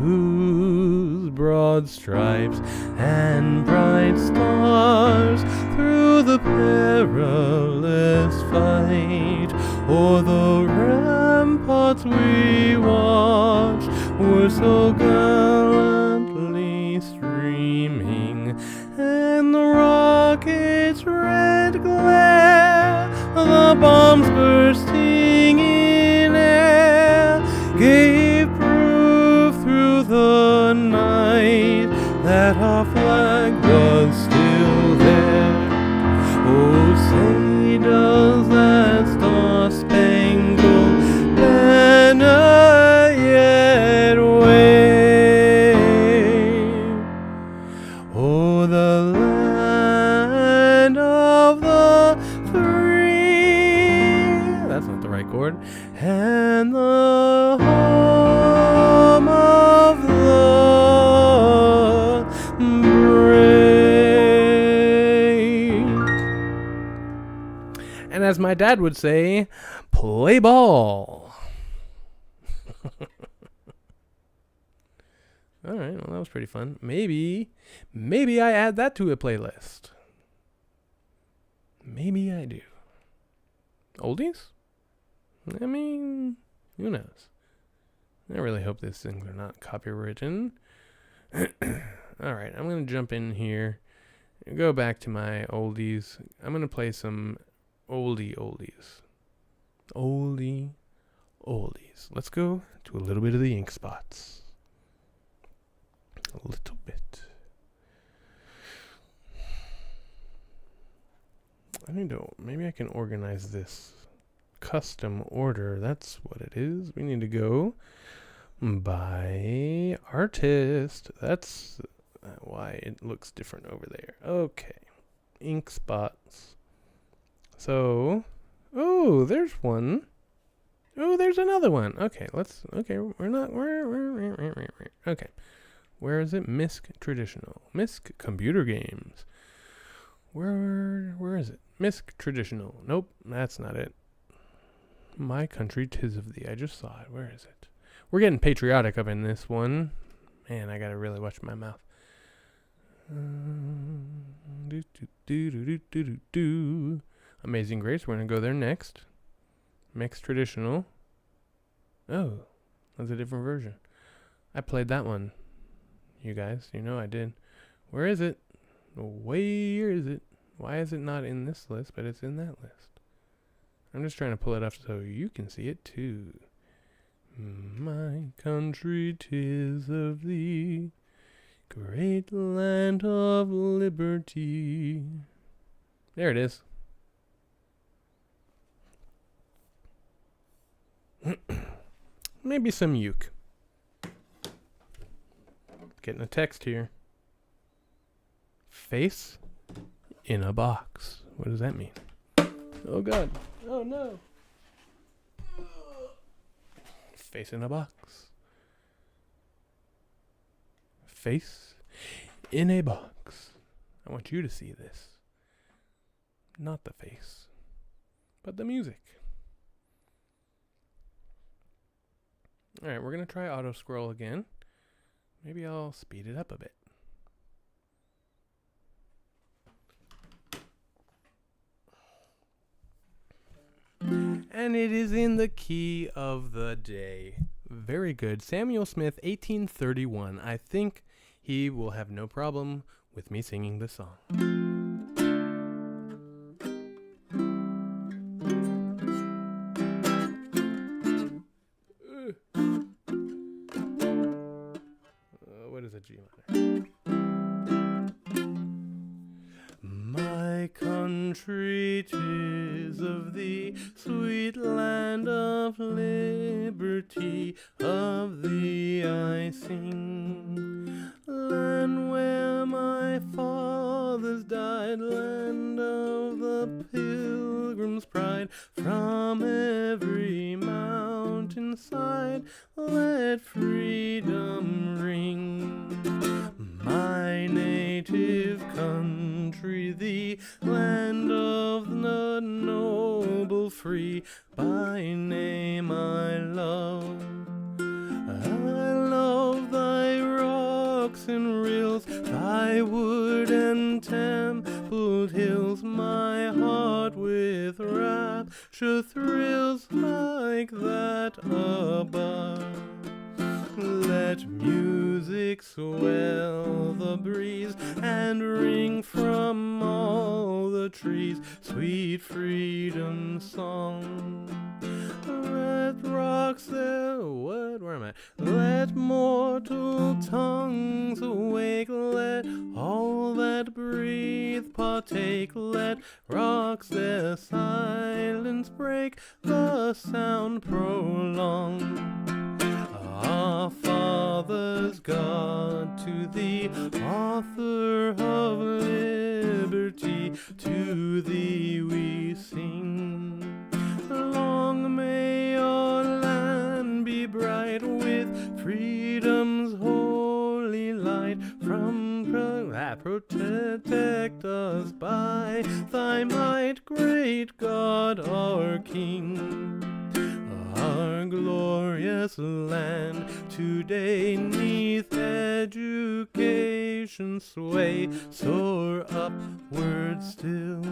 whose broad stripes and bright stars through the perilous fight o'er the ramparts we watched were so gallantly streaming, and the rocket's red glare, the bombs bursting in air, gave proof through the night that our flag was still there. Oh, say does that star-spangled banner yet wave? Oh, the land of the free. That's not the right chord. And the home of the brave. And as my dad would say, play ball. All right, well, that was pretty fun. Maybe I add that to a playlist. Maybe I do. Oldies? I mean, who knows? I really hope these things are not copywritten. All right, I'm going to jump in here and go back to my oldies. I'm going to play some oldies. Oldies. Let's go to a little bit of the ink spots. A little bit. Maybe I can organize this custom order. That's what it is. We need to go by artist. That's why it looks different over there. Okay. Ink spots. So, oh, there's one. Oh, there's another one. Okay, okay, okay. Where is it? Misc Traditional. Misc Computer Games. Where is it? Misc Traditional. Nope, that's not it. My Country 'Tis of Thee. I just saw it. Where is it? We're getting patriotic up in this one. Man, I gotta really watch my mouth. Amazing Grace. We're gonna go there next. Mixed Traditional. Oh, that's a different version. I played that one. You guys, you know I did. Where is it? Where is it? Why is it not in this list, but it's in that list? I'm just trying to pull it up so you can see it too. My country 'tis of thee, great land of liberty. There it is. Maybe some uke. Getting a text here. Face in a box. What does that mean? Oh God. Oh no. Face in a box. Face in a box. I want you to see this. Not the face, but the music. Alright, we're going to try auto scroll again. Maybe I'll speed it up a bit. And it is in the key of the day. Very good. Samuel Smith, 1831. I think he will have no problem with me singing the song. What is a G minor? My country, 'tis of thee, sweet land of liberty, of thee I sing. Land where my fathers died, land of the pilgrim's pride, from every mountainside let freedom ring. My native country, the land of the noble free, by name I love. I love thy rocks and rills, thy wood and templed hills. My heart with rapture thrills like that above. Let music swell the breeze and ring from all the trees, sweet freedom's song. Let rocks there, where am I? Let mortal tongues awake, let all that breathe partake, let rocks their silence break, the sound prolong. Our fathers, God, to thee, author of liberty, to thee we sing. Long may your land be bright with freedom's holy light, from protect us by thy might, great God, our King. Our glorious land today, 'neath education's sway, soar upward still.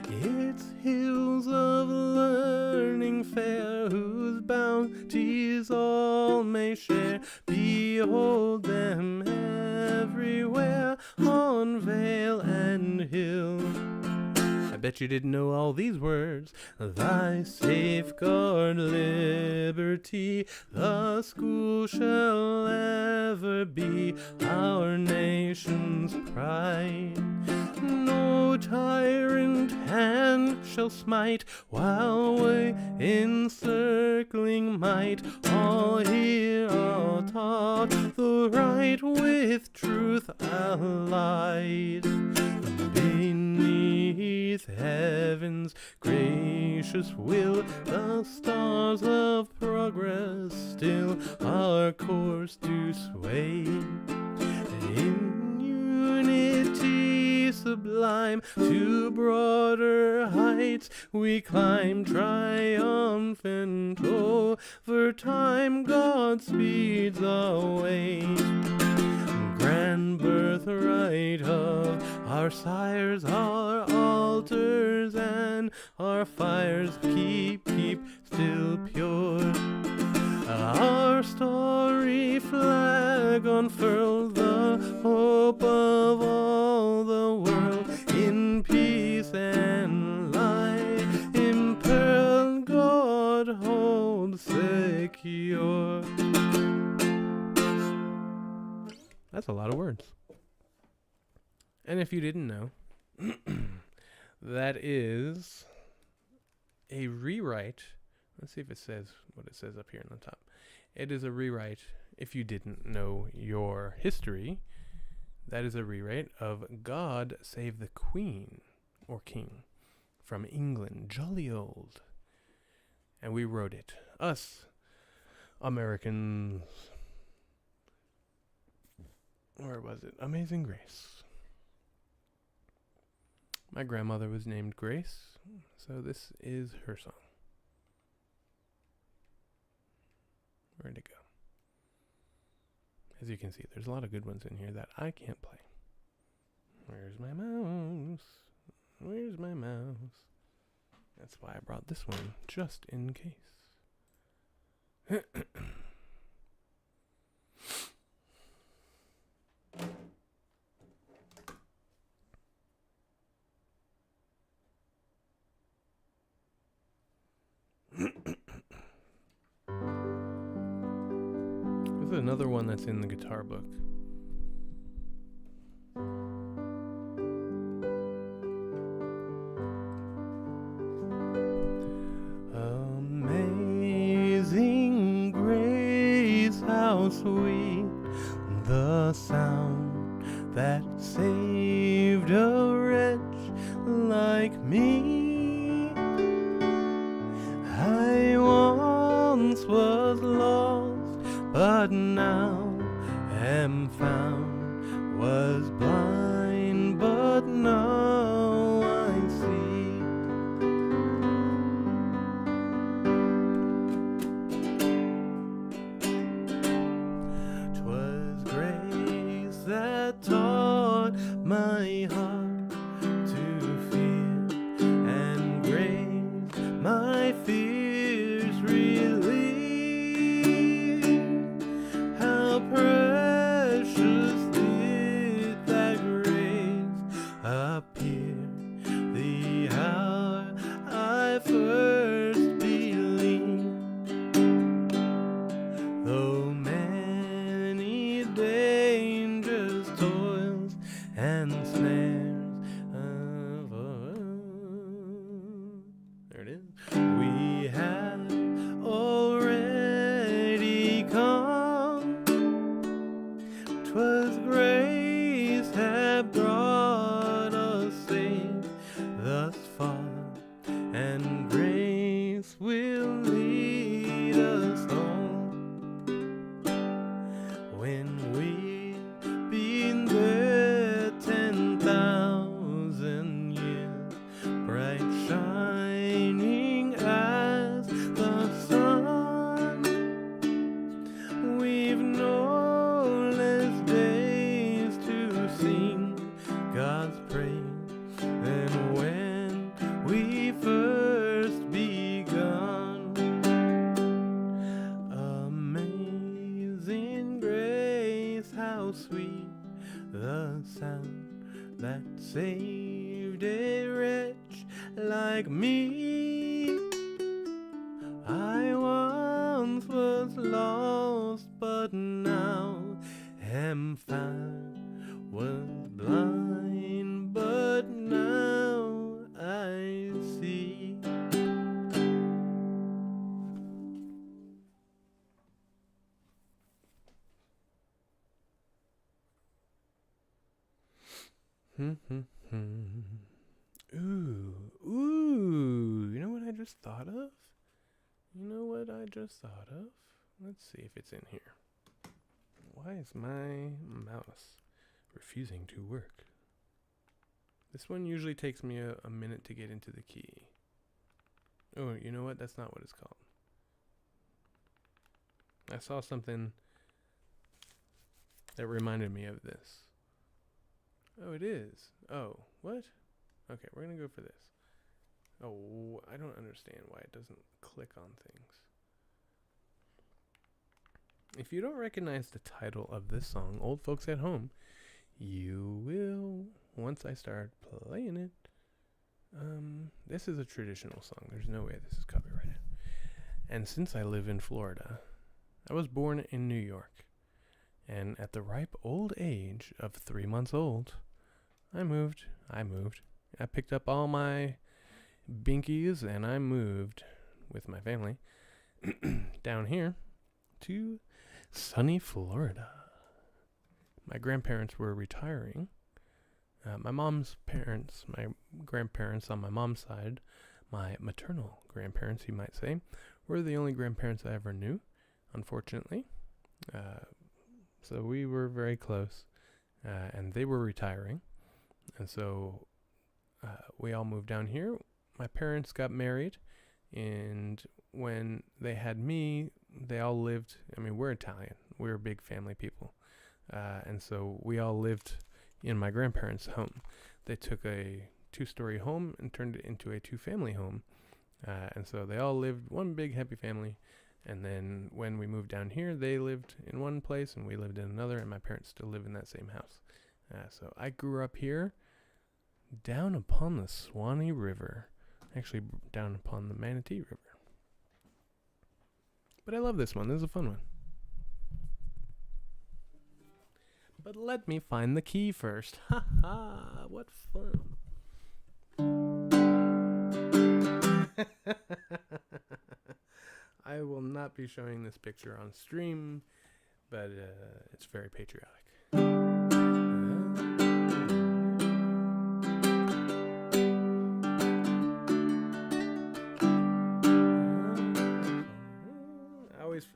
Its hills of learning fair, whose bounties all may share, behold them everywhere, on vale and hill. I bet you didn't know all these words. Thy safeguard liberty, the school shall ever be our nation's pride. No tyrant hand shall smite, while we encircling might all here are taught the right with truth allied. Beneath heaven's gracious will, the stars of progress still our course do sway. In unity sublime, to broader heights we climb, triumphant over time, God speeds our way. Grand birthright of our sires, our altars and our fires keep still pure. Our starry flag unfurl, the hope of all the world, in peace and light impearled, God hold secure. That's a lot of words. And if you didn't know, that is a rewrite. Let's see if it says what it says up here on the top. It is a rewrite, if you didn't know your history, that is a rewrite of God Save the Queen, or King, from England, jolly old. And we wrote it. Us, Americans. Where was it? Amazing Grace. My grandmother was named Grace, so this is her song. Where'd it go? As you can see, there's a lot of good ones in here that I can't play. Where's my mouse? Where's my mouse? That's why I brought this one, just in case. This is another one that's in the guitar book. Amazing grace, how sweet the sound that saved a wretch like me. I once was lost, but now am found, was blind, but now I see. 'Twas grace that taught my heart to fear, and grace my fears relieved. How precious did that grace appear the hour I first believed. Though many dangers, toils, and snares there it is. We have already come. 'Twas grace had brought us safe thus far, and grace will lead us home. When we've been there 10,000 years, bright shining as the sun, we've no less days to sing God's praise than when we first begun. Amazing grace, how sweet the sound that saved a wretch like me. I once was lost, but now am found, was blind, but now I see. Ooh, you know what I just thought of? Let's see if it's in here. Why is my mouse refusing to work? This one usually takes me a minute to get into the key. Oh, you know what? That's not what it's called. I saw something that reminded me of this. Oh, it is. Oh, what? Okay, we're going to go for this. Oh, I don't understand why it doesn't click on things. If you don't recognize the title of this song, Old Folks at Home, you will once I start playing it. This is a traditional song. There's no way this is copyrighted. And since I live in Florida, I was born in New York. And at the ripe old age of 3 months old, I moved. I picked up all my binkies and I moved with my family down here to sunny Florida. My grandparents were retiring. My mom's parents, my grandparents on my mom's side, my maternal grandparents, you might say, were the only grandparents I ever knew, unfortunately. So we were very close. and they were retiring. And so we all moved down here. My parents got married, and when they had me, they all lived, we're Italian. We're big family people. And so we all lived in my grandparents' home. They took a 2-story home and turned it into a 2-family home. And so they all lived one big happy family. And then when we moved down here, they lived in one place and we lived in another, and my parents still live in that same house. So I grew up here down upon the Swanee River. Actually, down upon the Manatee River. But I love this one. This is a fun one. But let me find the key first. Ha ha, what fun. I will not be showing this picture on stream, but it's very patriotic.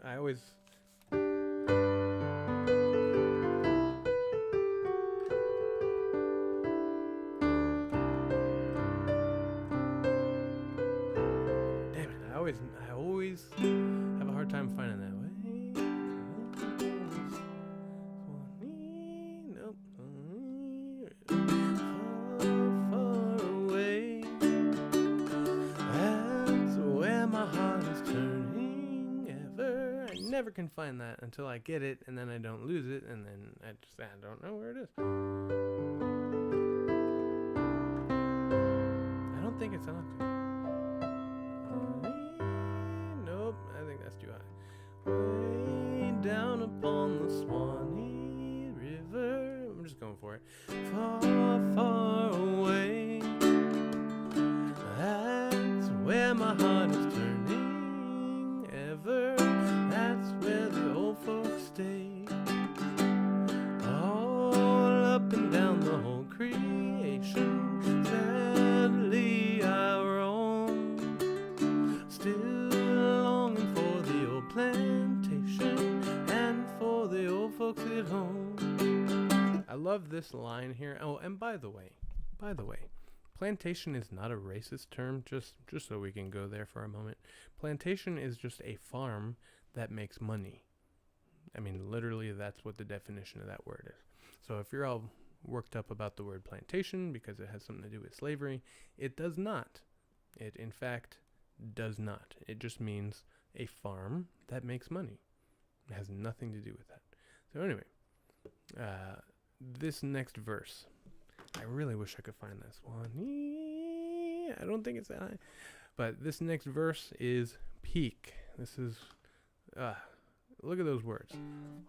I always I always have a hard time finding that way. Nope. Far away. That's where my heart is turning ever. I never can find that until I get it, and then I don't lose it, and then I don't know where it is. I don't think it's an octave. I think that's too high. Way down upon the Swanee River. I'm just going for it. Far, far away. That's where my heart is turning ever. That's where the old folks stay. All up and down the whole creation. Sadly I roam. Still plantation and for the old folks at home. I love this line here. Oh, and by the way, plantation is not a racist term, just so we can go there for a moment. Plantation is just a farm that makes money. Literally that's what the definition of that word is. So if you're all worked up about the word plantation because it has something to do with slavery, it does not. It in fact does not. It just means a farm that makes money. It has nothing to do with that. So anyway, this next verse, I really wish I could find this one. I don't think it's that high. But this next verse is peak. This is, look at those words.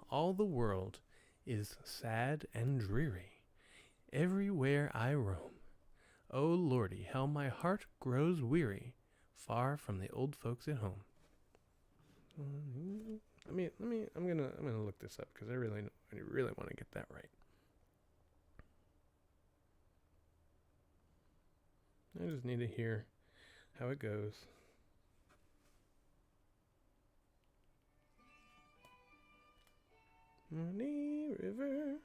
All the world is sad and dreary. Everywhere I roam. Oh Lordy, how my heart grows weary. Far from the old folks at home. I'm gonna look this up because I really want to get that right. I just need to hear how it goes. Money River.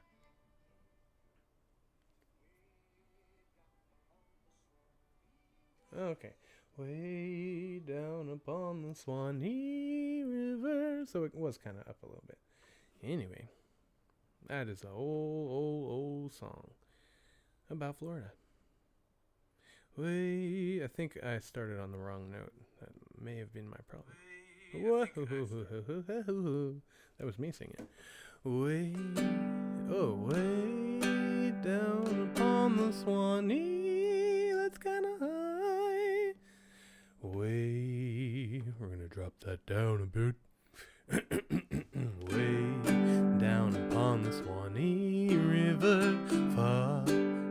Okay. Way down upon the Swanee River. So it was kind of up a little bit. Anyway, that is an old song about Florida. I think I started on the wrong note. That may have been my problem. Whoa, that was me singing. Way down upon the Swanee. That's kind of high. We're gonna drop that down a bit. Way down upon the Swanee River, far,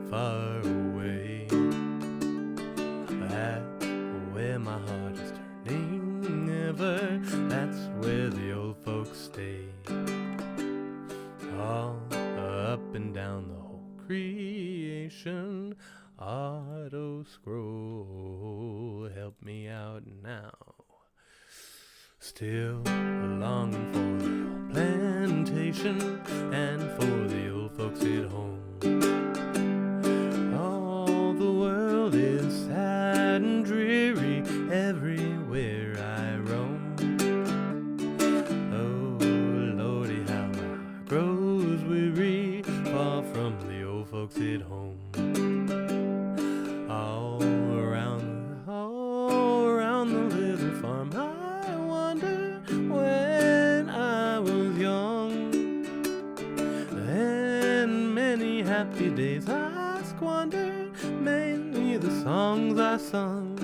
far away. That's where my heart is turning ever. That's where the old folks stay. All up and down the whole creation. Auto scroll, help me out now. Still longing for the old plantation and for the old folks at home. everywhere I roam. Oh, Lordy, how my heart grows weary, far from the old folks at home. All around the little farm I wander when I was young, and many happy days I squandered, mainly the songs I sung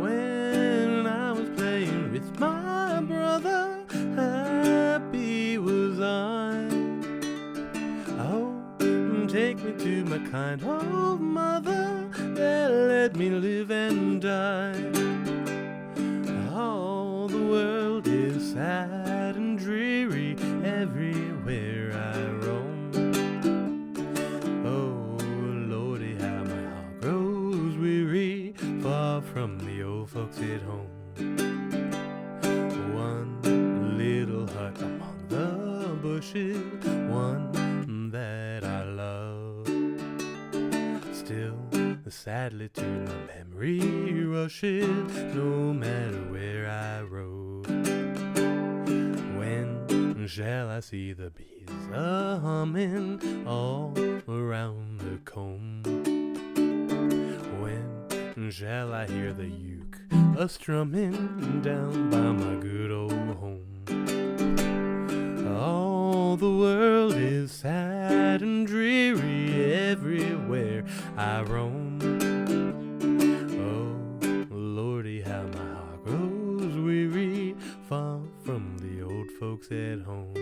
when I was playing with my brother. Happy was I. Oh, take me to my kind old mother that let me live and die. All the world is sad and dreary everywhere I roam. Oh, Lordy, how my heart grows weary, far from the old folks at home. One little hut among the bushes, one that I love, still sadly to my memory rushes, no matter where I rove. When shall I see the bees a-humming all around the comb? When shall I hear the uke a-strumming down by my good old home? All the world is sad and dreary everywhere I roam. Oh, Lordy, how my heart grows weary, far from the old folks at home.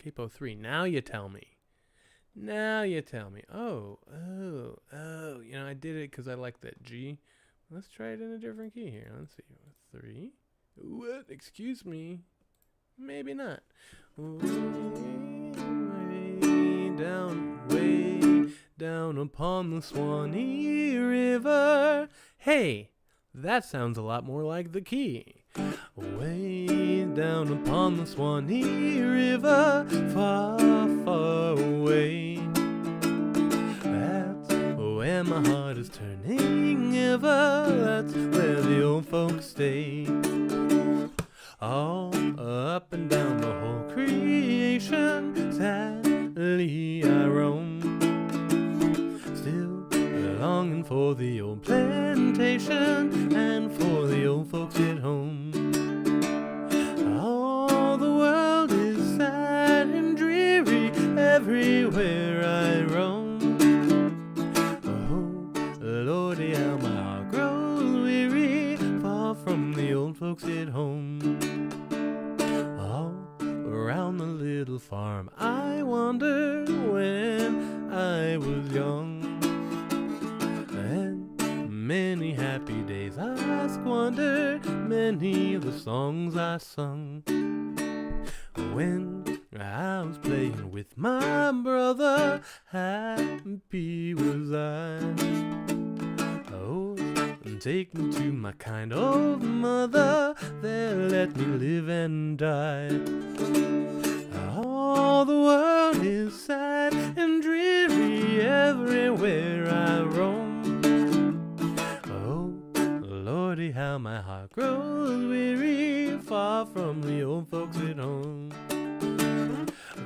Capo 3, now you tell me. Now you tell me. Oh, you know, I did it because I like that G. Let's try it in a different key here. Let's see. 3. What? Excuse me. Maybe not. Way down upon the Swanee River. Hey, that sounds a lot more like the key. Way down upon the Swanee River, far, far away. That's where my heart is turning ever. That's where the old folks stay. All up and down the whole creation, sadly I roam, still longing for the old plantation and for the old folks at home. All the world is sad and dreary everywhere I roam. Oh, Lordy, how my heart grows weary, far from the old folks at home. All around the little farm I wandered when I was young, and many happy days I squandered, many of the songs I sung when I was playing with my brother. Happy was I. Oh, take me to my kind old mother that let me live and die. All the world is sad and dreary everywhere I roam. Oh, Lordy, how my heart grows weary, far from the old folks at home.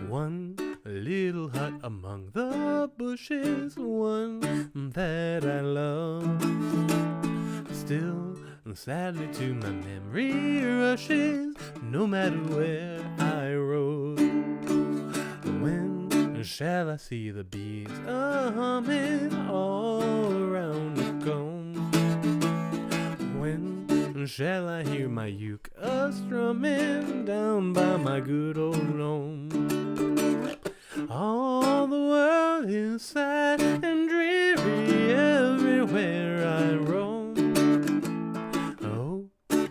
One little hut among the bushes, one that I love, still sadly to my memory rushes, no matter where I rove. When shall I see the bees a-humming all around the comb? When shall I hear my uke a-strumming down by my good old home? All the world is sad and dreary everywhere I roam. Oh,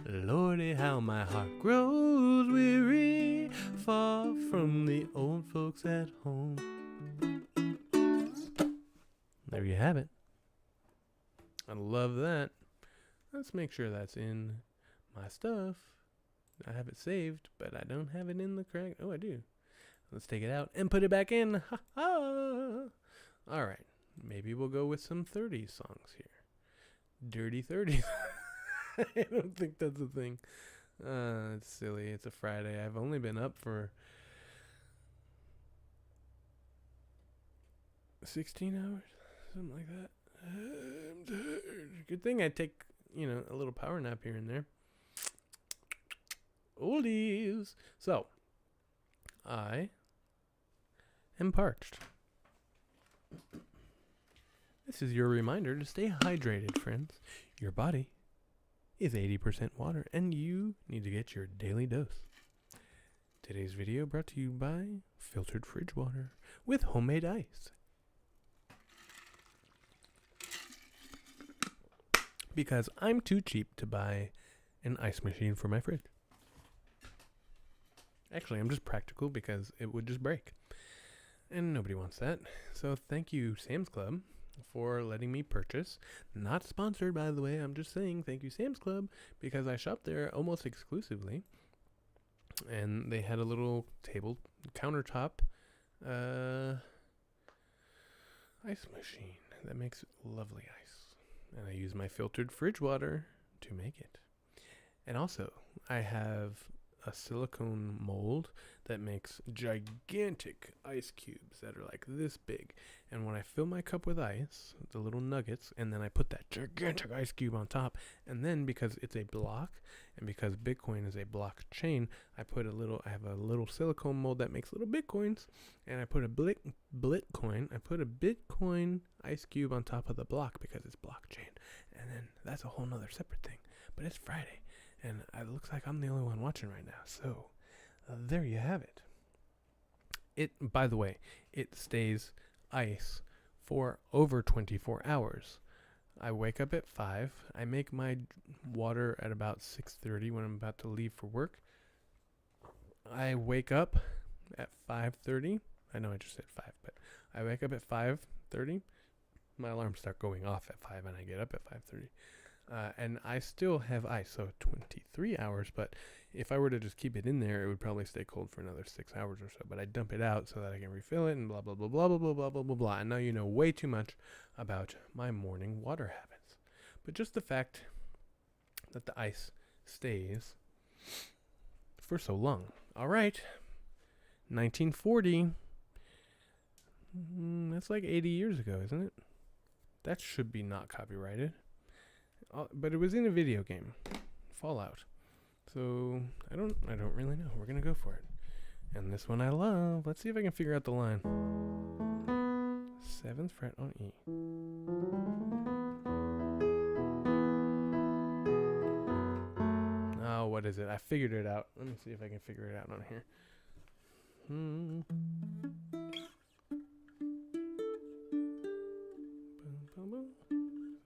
Lordy, how my heart grows weary, far from the old folks at home. There you have it. I love that. Let's make sure that's in my stuff. I have it saved, but I don't have it in the correct. Oh, I do. Let's take it out and put it back in. Ha ha! All right. maybe we'll go with some 30s songs here. Dirty 30s. I don't think that's a thing. It's silly. It's a Friday. I've only been up for 16 hours, something like that. I'm tired. Good thing I take, a little power nap here and there. Oldies. So, I am parched. This is your reminder to stay hydrated, friends. Your body is 80% water, and you need to get your daily dose. Today's video brought to you by filtered fridge water with homemade ice. Because I'm too cheap to buy an ice machine for my fridge. Actually, I'm just practical because it would just break. And nobody wants that. So thank you, Sam's Club, for letting me purchase. Not sponsored, by the way. I'm just saying thank you, Sam's Club, because I shop there almost exclusively. And they had a little table countertop ice machine that makes lovely ice. And I use my filtered fridge water to make it. And also, I have a silicone mold that makes gigantic ice cubes that are like this big. And when I fill my cup with ice, the little nuggets, and then I put that gigantic ice cube on top, and then because it's a block, and because Bitcoin is a blockchain, I have a little silicone mold that makes little Bitcoins, and I put a Bitcoin ice cube on top of the block because it's blockchain. And then that's a whole nother separate thing. But it's Friday. And it looks like I'm the only one watching right now. So, there you have it. By the way, it stays ice for over 24 hours. I wake up at 5. I make my water at about 6:30 when I'm about to leave for work. I wake up at 5:30. I know I just said 5, but I wake up at 5:30. My alarms start going off at 5 and I get up at 5:30. And I still have ice, so 23 hours, but if I were to just keep it in there, it would probably stay cold for another 6 hours or so, but I dump it out so that I can refill it and blah, blah, blah, blah, blah, blah, blah, blah, blah, blah, and now you know way too much about my morning water habits. But just the fact that the ice stays for so long. All right, 1940, that's like 80 years ago, isn't it? That should be not copyrighted. But it was in a video game, Fallout. So I don't really know. We're gonna go for it. And this one I love. Let's see if I can figure out the line. 7th fret on E. Oh, what is it? I figured it out. Let me see if I can figure it out on here.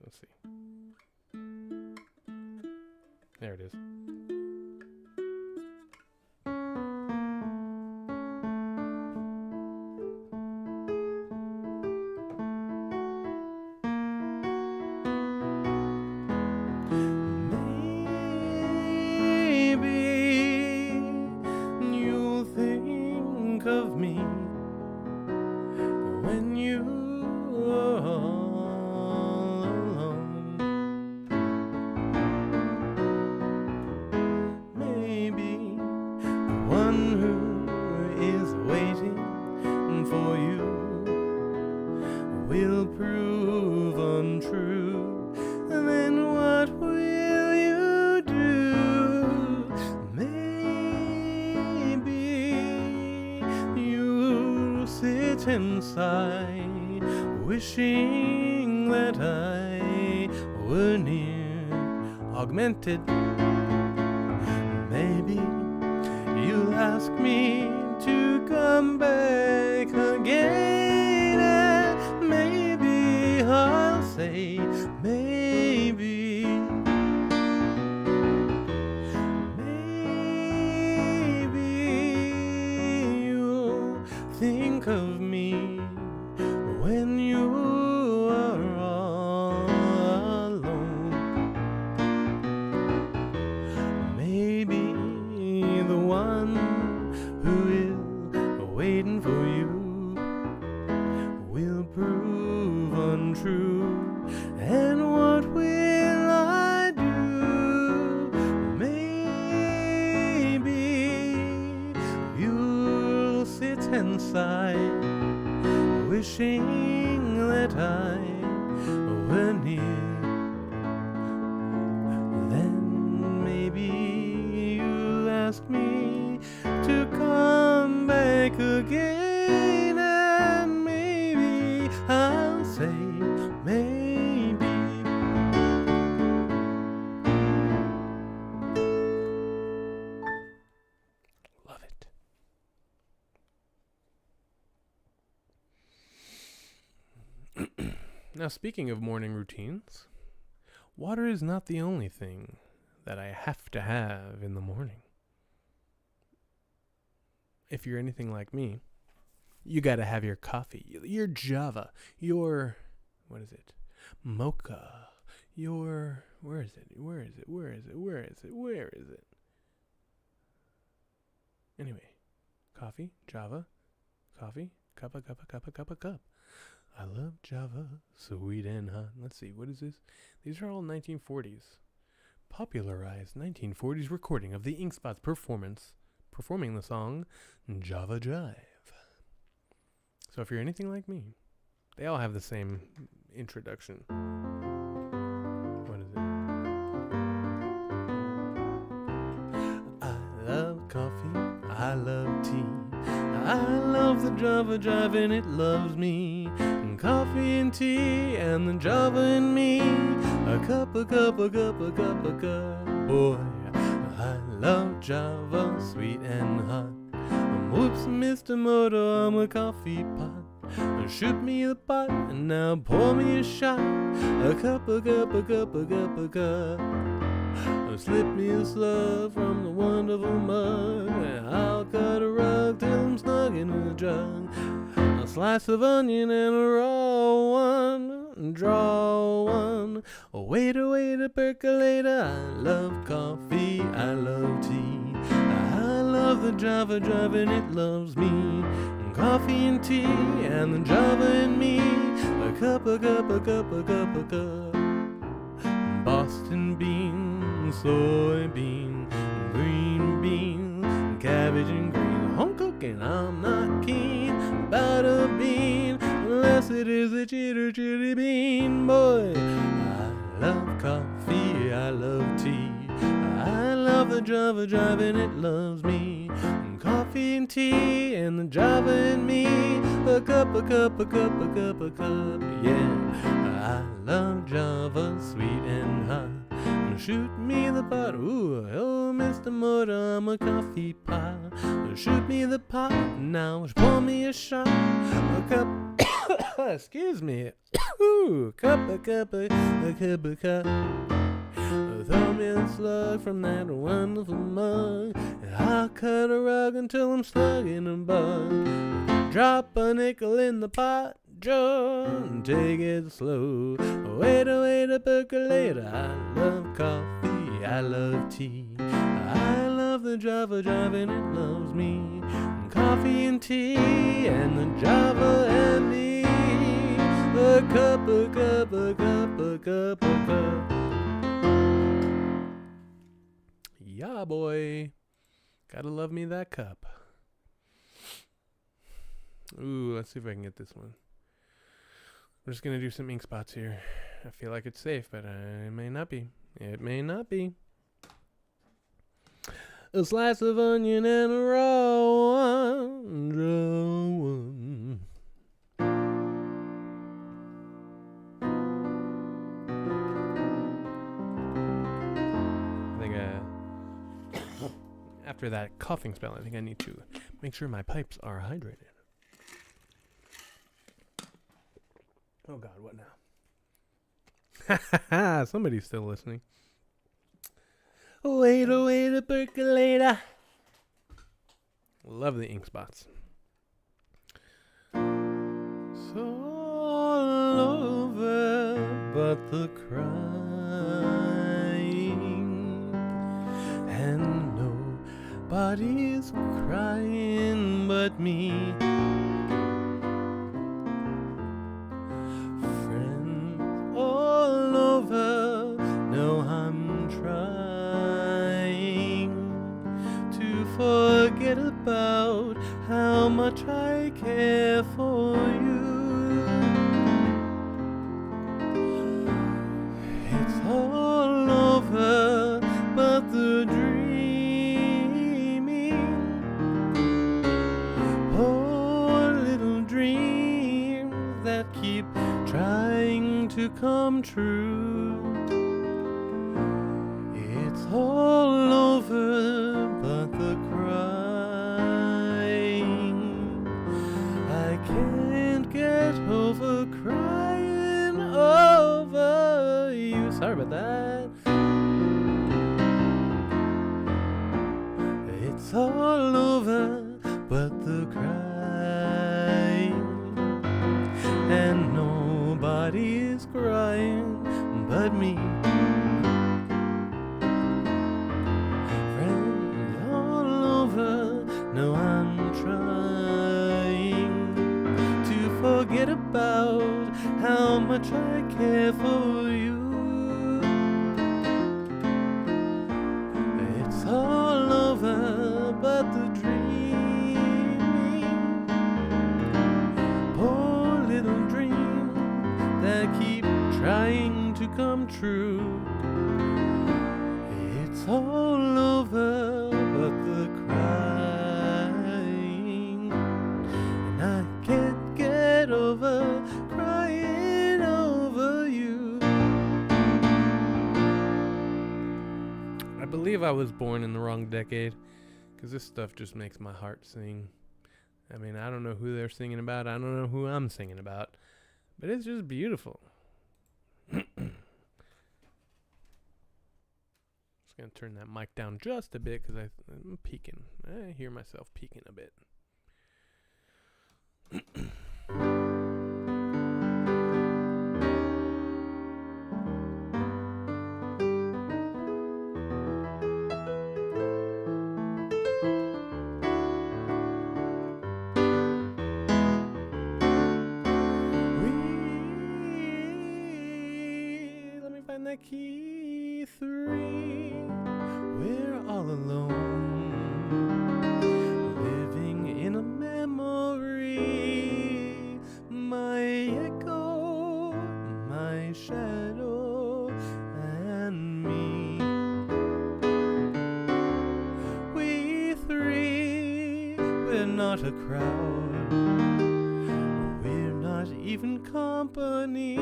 Let's see. There it is. Maybe you'll think of me when you are alone. Maybe the one who is waiting for you will prove untrue. Then what will you do? Maybe you'll sit and sigh, wishing that I were near, augmented. Maybe you'll ask me to come back again, and maybe I'll say maybe. Maybe you'll think of me when you are alone. Maybe the one who is waiting for you will prove true. And what will I do? Maybe you'll sit and sigh, wishing that I were near. Then maybe you'll ask me to come back again, and maybe I'll say maybe. Love it. Now, speaking of morning routines, water is not the only thing that I have to have in the morning. If you're anything like me, you gotta have your coffee, your Java, your, what is it, mocha, your, where is it? Anyway, coffee, Java, coffee, cup. I love Java, sweet and hot. Let's see, what is this? These are all 1940s. Popularized 1940s recording of the Ink Spots performing the song Java Jive. So if you're anything like me, they all have the same introduction. What is it? I love coffee, I love tea, I love the Java Jive and it loves me. Coffee and tea and the Java and me. A cup. Boy, I love Java, sweet and hot. Whoops, Mr. Moto, I'm a coffee pot. Shoot me the pot and now pour me a shot. A cup. Slip me a slug from the wonderful mug. I'll cut a rug till I'm snug in a jug. A slice of onion and a raw one. Draw one. Wait a percolator. I love coffee, I love tea, I love the Java Jive and it loves me. Coffee and tea and the Java and me. A cup. Boston beans, soybean, green beans, cabbage and green. Home cooking, I'm not keen about a bean unless it is a chitty bean. Boy, I love coffee, I love tea, I love the Java Jive and it loves me. Coffee and tea and the Java and me. A cup. Yeah, I love Java, sweet and hot. Shoot me the pot. Ooh, oh, Mr. Motor, I'm a coffee pot. Shoot me the pot. Now pour me a shot. A cup. Excuse me. Ooh, cup. Throw me a slug from that wonderful mug. I'll cut a rug until I'm slug in a bug. Drop a nickel in the pot, Joe, and take it slow. Wait a percolator. I love coffee, I love tea, I love the Java Jive and it loves me. Coffee and tea and the Java and me. A cup. Yeah, boy. Gotta love me that cup. Ooh, let's see if I can get this one. We're just gonna do some ink spots here. I feel like it's safe, but it may not be. It may not be. A slice of onion and a raw one. I think after that coughing spell, I think I need to make sure my pipes are hydrated. Oh God, what now? Somebody's still listening. Wait a percolator. Love the ink spots. So all over but the crying, and nobody's crying but me. much I care for you. It's all over, but the dreaming, poor little dreams that keep trying to come true. It's all over, but the crying, I can't get over crying over you. Sorry about that. It's all over, but the crying, and nobody is crying but me. Friends all over, no, I'm trying to forget about how much I care for you. It's all over, but the dreaming, poor little dream that keep trying to come true. It's all over, but the crying, and I can't get over crying over you. I believe I was born in the wrong decade, because this stuff just makes my heart sing. I mean, I don't know who they're singing about. I don't know who I'm singing about. But it's just beautiful. Just going to turn that mic down just a bit because I'm peeking. I hear myself peeking a bit. Let me find that key 3. We're all alone, living in a memory. My echo, my shadow, and me. We 3, we're not a crowd, we're not even company.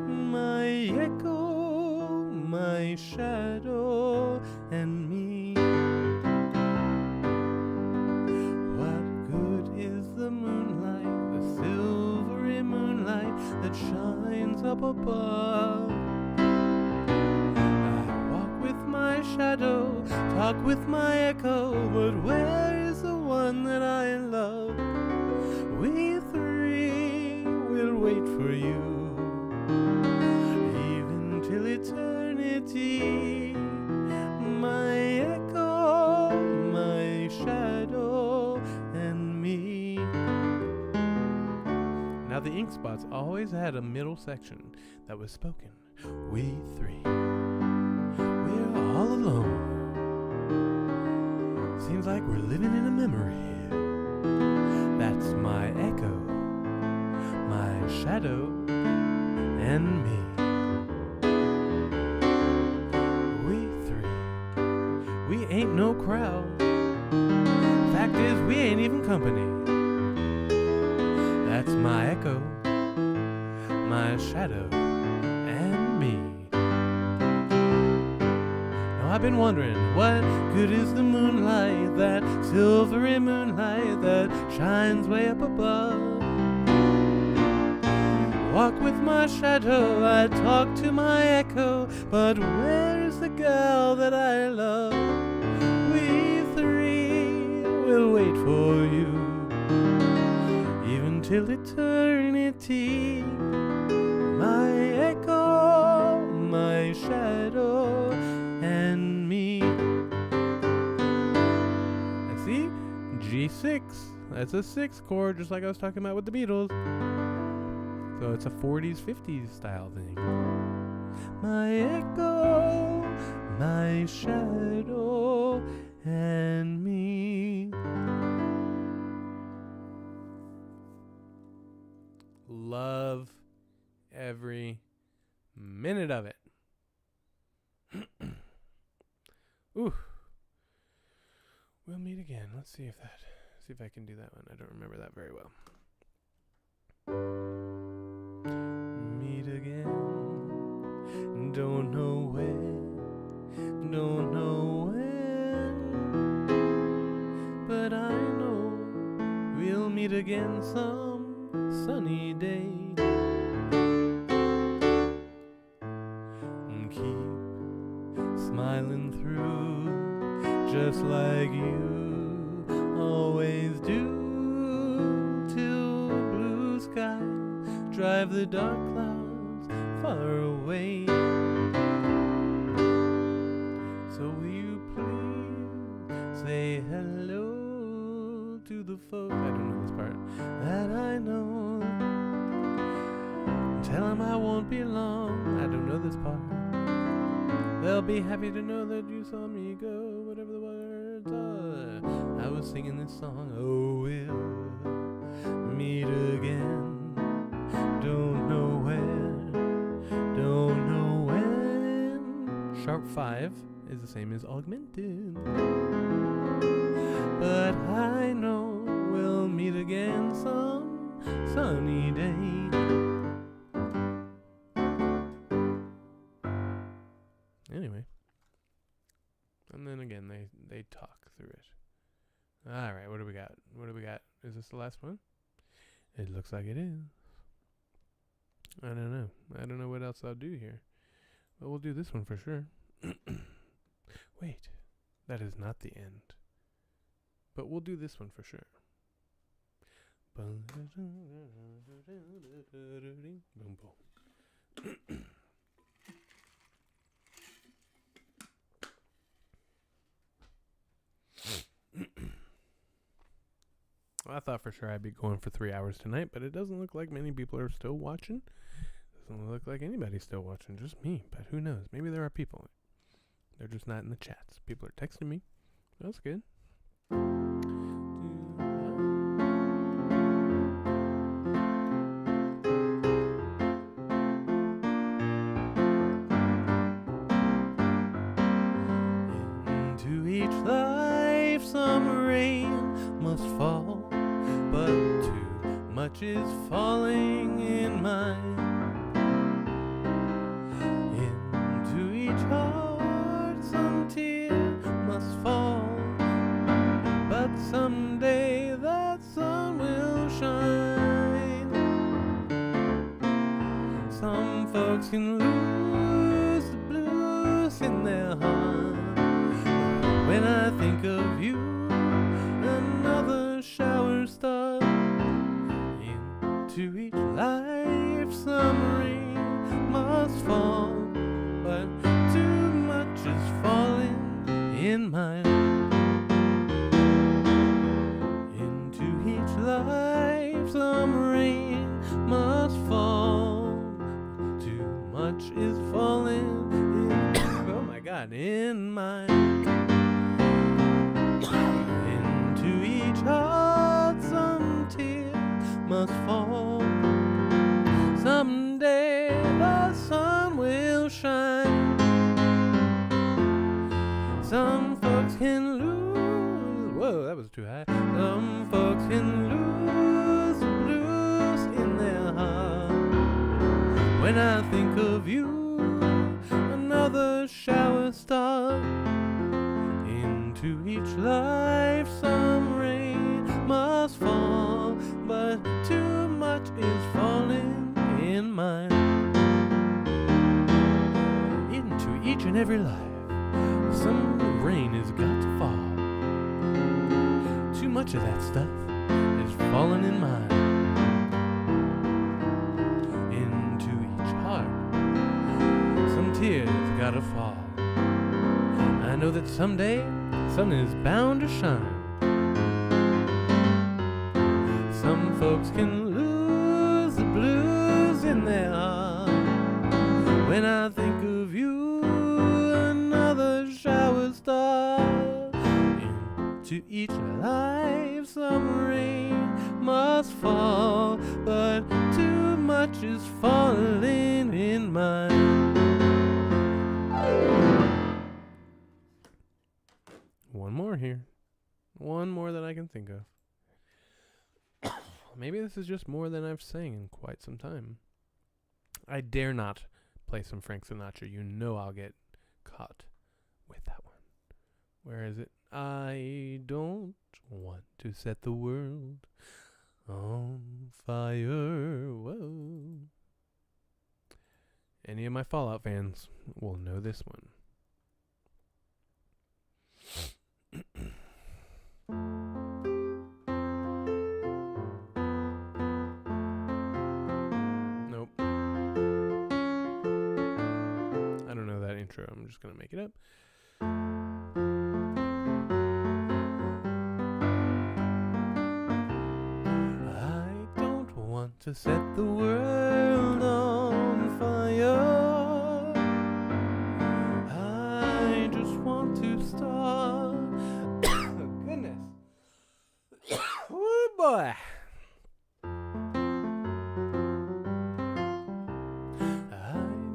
My echo, my shadow, and me. What good is the moonlight, the silvery moonlight that shines up above? I walk with my shadow, talk with my echo, but where is the one that I love? We 3 will wait for you, even till eternity. My echo, my shadow, and me. Now the ink spots always had a middle section that was spoken. We 3, we're all alone. Seems like we're living in a memory. That's my echo, my shadow, and me. We 3, we ain't no crowd. Fact is, we ain't even company. That's my echo, my shadow, and me. Now I've been wondering, what good is the moonlight, that silvery moonlight that shines way up above? Walk with my shadow, I talk to my echo, but where is the girl that I love? We 3 will wait for you, even till eternity. My echo, my shadow, and me. And see, G6, that's a 6 chord, just like I was talking about with the Beatles. So it's a 40s, 50s style thing. My echo, my shadow, and me. love every minute of it. Ooh. We'll meet again. Let's see if I can do that one. I don't remember that very well. Meet again. Don't know when. Don't know when. But I know we'll meet again some sunny day. And keep smiling through, just like you always do, till blue skies drive the dark clouds far away. So will you please say hello to the folks, I don't know this part, that I know. Tell them I won't be long, I don't know this part. They'll be happy to know that you saw me go, whatever the words are. I was singing this song, oh, we'll meet again. Don't know where, don't know when. Sharp 5 is the same as augmented. But I know we'll meet again some sunny day. Anyway. And then again, they talk through it. All right, what do we got? What do we got? Is this the last one? It looks like it is. I don't know. I don't know what else I'll do here. But we'll do this one for sure. Wait, that is not the end. But we'll do this one for sure. Boom, boom. Well, I thought for sure I'd be going for 3 hours tonight, but it doesn't look like many people are still watching. Doesn't look like anybody's still watching, just me. But who knows? Maybe there are people. They're just not in the chats. People are texting me. That's good. Into each life some rain must fall, but too much is falling in mine. Into each heart some tear must fall, but someday that sun will shine. Some folks can lose the blues in their heart. When I think of you, another shower starts. Into each life some rain must fall, but too much is falling in mine. Into each life some rain must fall, too much is falling in oh my God, in mine. Into each heart some tears must fall. Someday the sun will shine. Some folks can lose. Whoa, that was too high. Some folks can lose the blues in their heart. When I think of you, another shower starts. Into each life some rain must fall, but too much is falling in mine. Into each and every life some rain has got to fall. Too much of that stuff is falling in mine. Into each heart some tears gotta fall. I know that someday sun is bound to shine. Some folks can lose the blues in their heart. When I think of you, another shower starts. Into each life some rain must fall, but too is falling in mine. One more here. One more that I can think of. Maybe this is just more than I've sang in quite some time. I dare not play some Frank Sinatra. You know I'll get caught with that one. Where is it? I don't want to set the world on fire. Whoa. Any of my Fallout fans will know this one. Nope. I don't know that intro. I'm just going to make it up. I don't want to set the world on fire. I just want to start. Goodness. Oh boy. I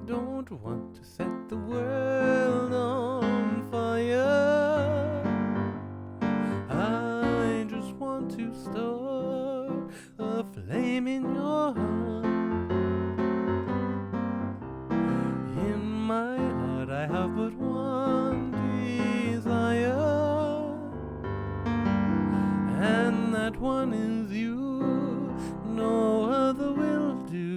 don't want to set the world on fire. I just want to start a flame in your heart. In my heart I have but one desire, and that one is you. No other will do.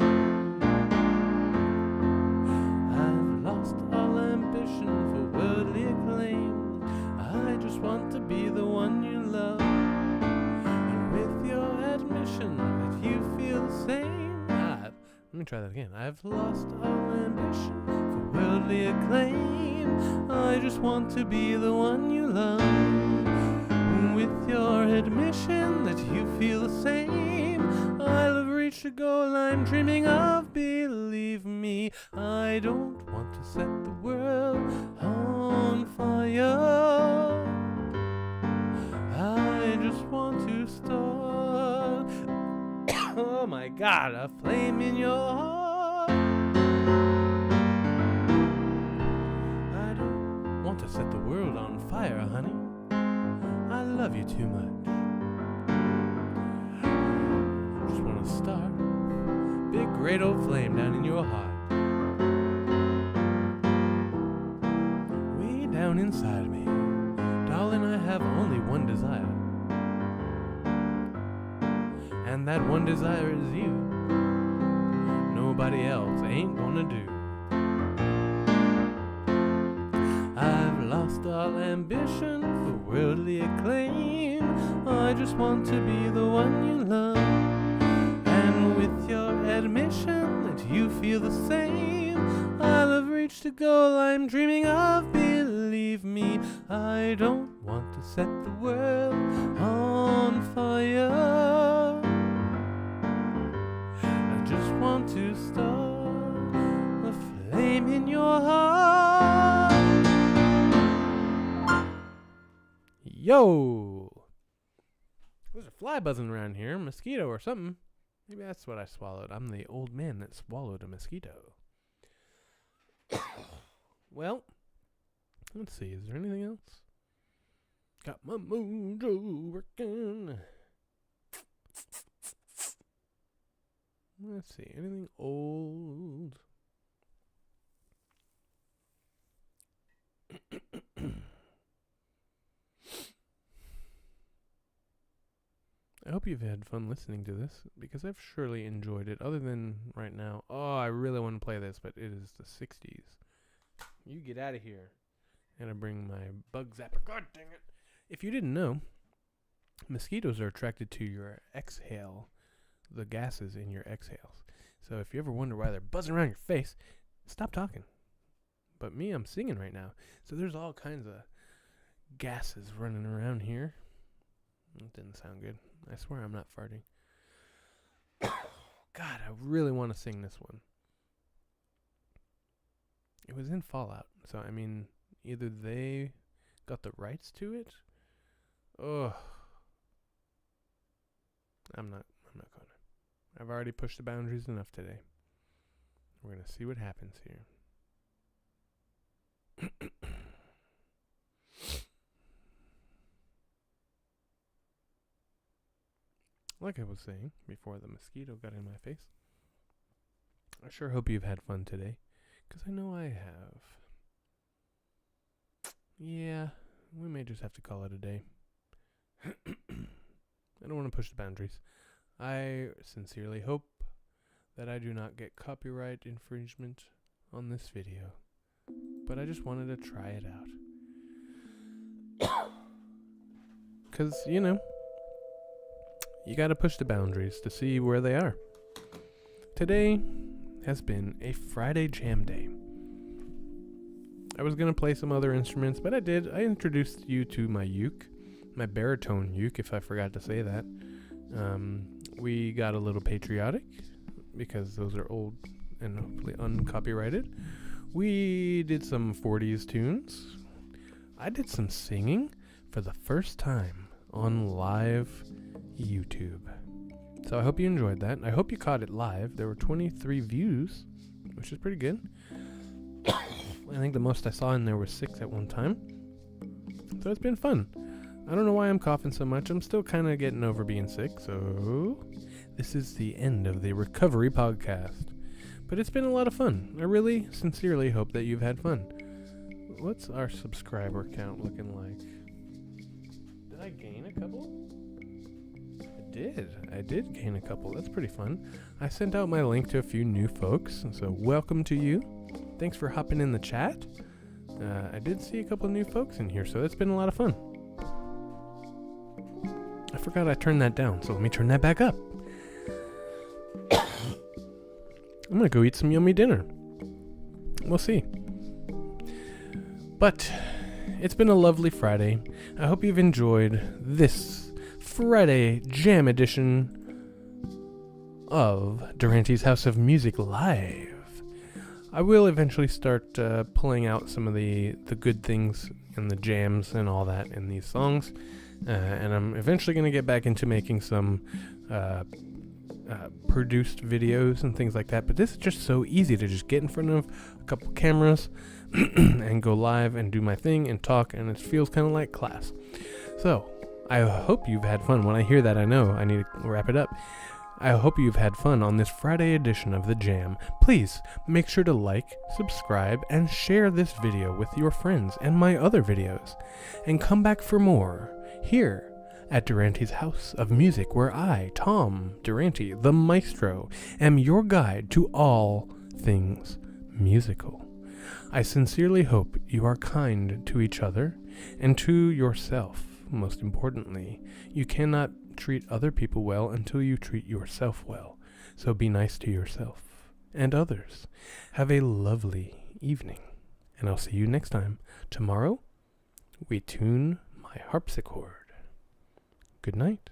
I've lost all ambition for worldly acclaim. I just want to be the one you love, and with your admission that you feel the same. Let me try that again. I've lost all ambition for worldly acclaim. I just want to be the one you love, with your admission that you feel the same. I'll have reached a goal I'm dreaming of, believe me. I don't want to set the world on fire. I just want to start, oh my God, a flame in your heart. I don't want to set the world on fire, honey. I love you too much. Just want to start big great old flame down in your heart. Way down inside of me, darling, I have only one desire, and that one desire is you. Nobody else ain't gonna do. I've lost all ambition for worldly acclaim. I just want to be the one you love, and with your admission that you feel the same, I'll have reached a goal I'm dreaming of, believe me. I don't want to set the world on fire. I just want to start a flame in your heart. Yo! There's a fly buzzing around here, mosquito or something. Maybe that's what I swallowed. I'm the old man that swallowed a mosquito. Well, let's see. Is there anything else? Got my mojo working. Let's see. Anything old? I hope you've had fun listening to this, because I've surely enjoyed it, other than right now. Oh, I really want to play this, but it is the 60s. You get out of here. I'm going to bring my bug zapper. God dang it. If you didn't know, mosquitoes are attracted to your exhale, the gases in your exhales. So if you ever wonder why they're buzzing around your face, stop talking. But me, I'm singing right now. So there's all kinds of gases running around here. That didn't sound good. I swear I'm not farting. God, I really want to sing this one. It was in Fallout, so I mean, either they got the rights to it. Ugh. I'm not gonna. I've already pushed the boundaries enough today. We're going to see what happens here. Like I was saying before the mosquito got in my face, I sure hope you've had fun today, because I know I have. Yeah, we may just have to call it a day. I don't want to push the boundaries. I sincerely hope that I do not get copyright infringement on this video, but I just wanted to try it out. Because, you know, you gotta push the boundaries to see where they are. Today has been a Friday jam day. I was gonna play some other instruments, but I did. I introduced you to my uke, my baritone uke, if I forgot to say that. We got a little patriotic, because those are old and hopefully uncopyrighted. We did some 40s tunes. I did some singing for the first time on live YouTube. So I hope you enjoyed that. I hope you caught it live. There were 23 views, which is pretty good. I think the most I saw in there was 6 at one time. So it's been fun. I don't know why I'm coughing so much. I'm still kind of getting over being sick, so this is the end of the recovery podcast. But it's been a lot of fun. I really, sincerely hope that you've had fun. What's our subscriber count looking like? Did I gain a couple? I did gain a couple. That's pretty fun. I sent out my link to a few new folks, so welcome to you. Thanks for hopping in the chat. I did see a couple new folks in here, so it's been a lot of fun. I forgot I turned that down, so let me turn that back up. I'm gonna go eat some yummy dinner. We'll see. But it's been a lovely Friday. I hope you've enjoyed this Friday Jam edition of Durante's House of Music Live. I will eventually start pulling out some of the good things and the jams and all that in these songs. And I'm eventually going to get back into making some produced videos and things like that. But this is just so easy to just get in front of a couple cameras and go live and do my thing and talk. And it feels kind of like class. So I hope you've had fun. When I hear that, I know I need to wrap it up. I hope you've had fun on this Friday edition of The Jam. Please make sure to like, subscribe, and share this video with your friends and my other videos. And come back for more here at Durante's House of Music, where I, Tom Durante, the maestro, am your guide to all things musical. I sincerely hope you are kind to each other and to yourself. Most importantly, you cannot treat other people well until you treat yourself well. So be nice to yourself and others. Have a lovely evening, and I'll see you next time. Tomorrow, we tune my harpsichord. Good night.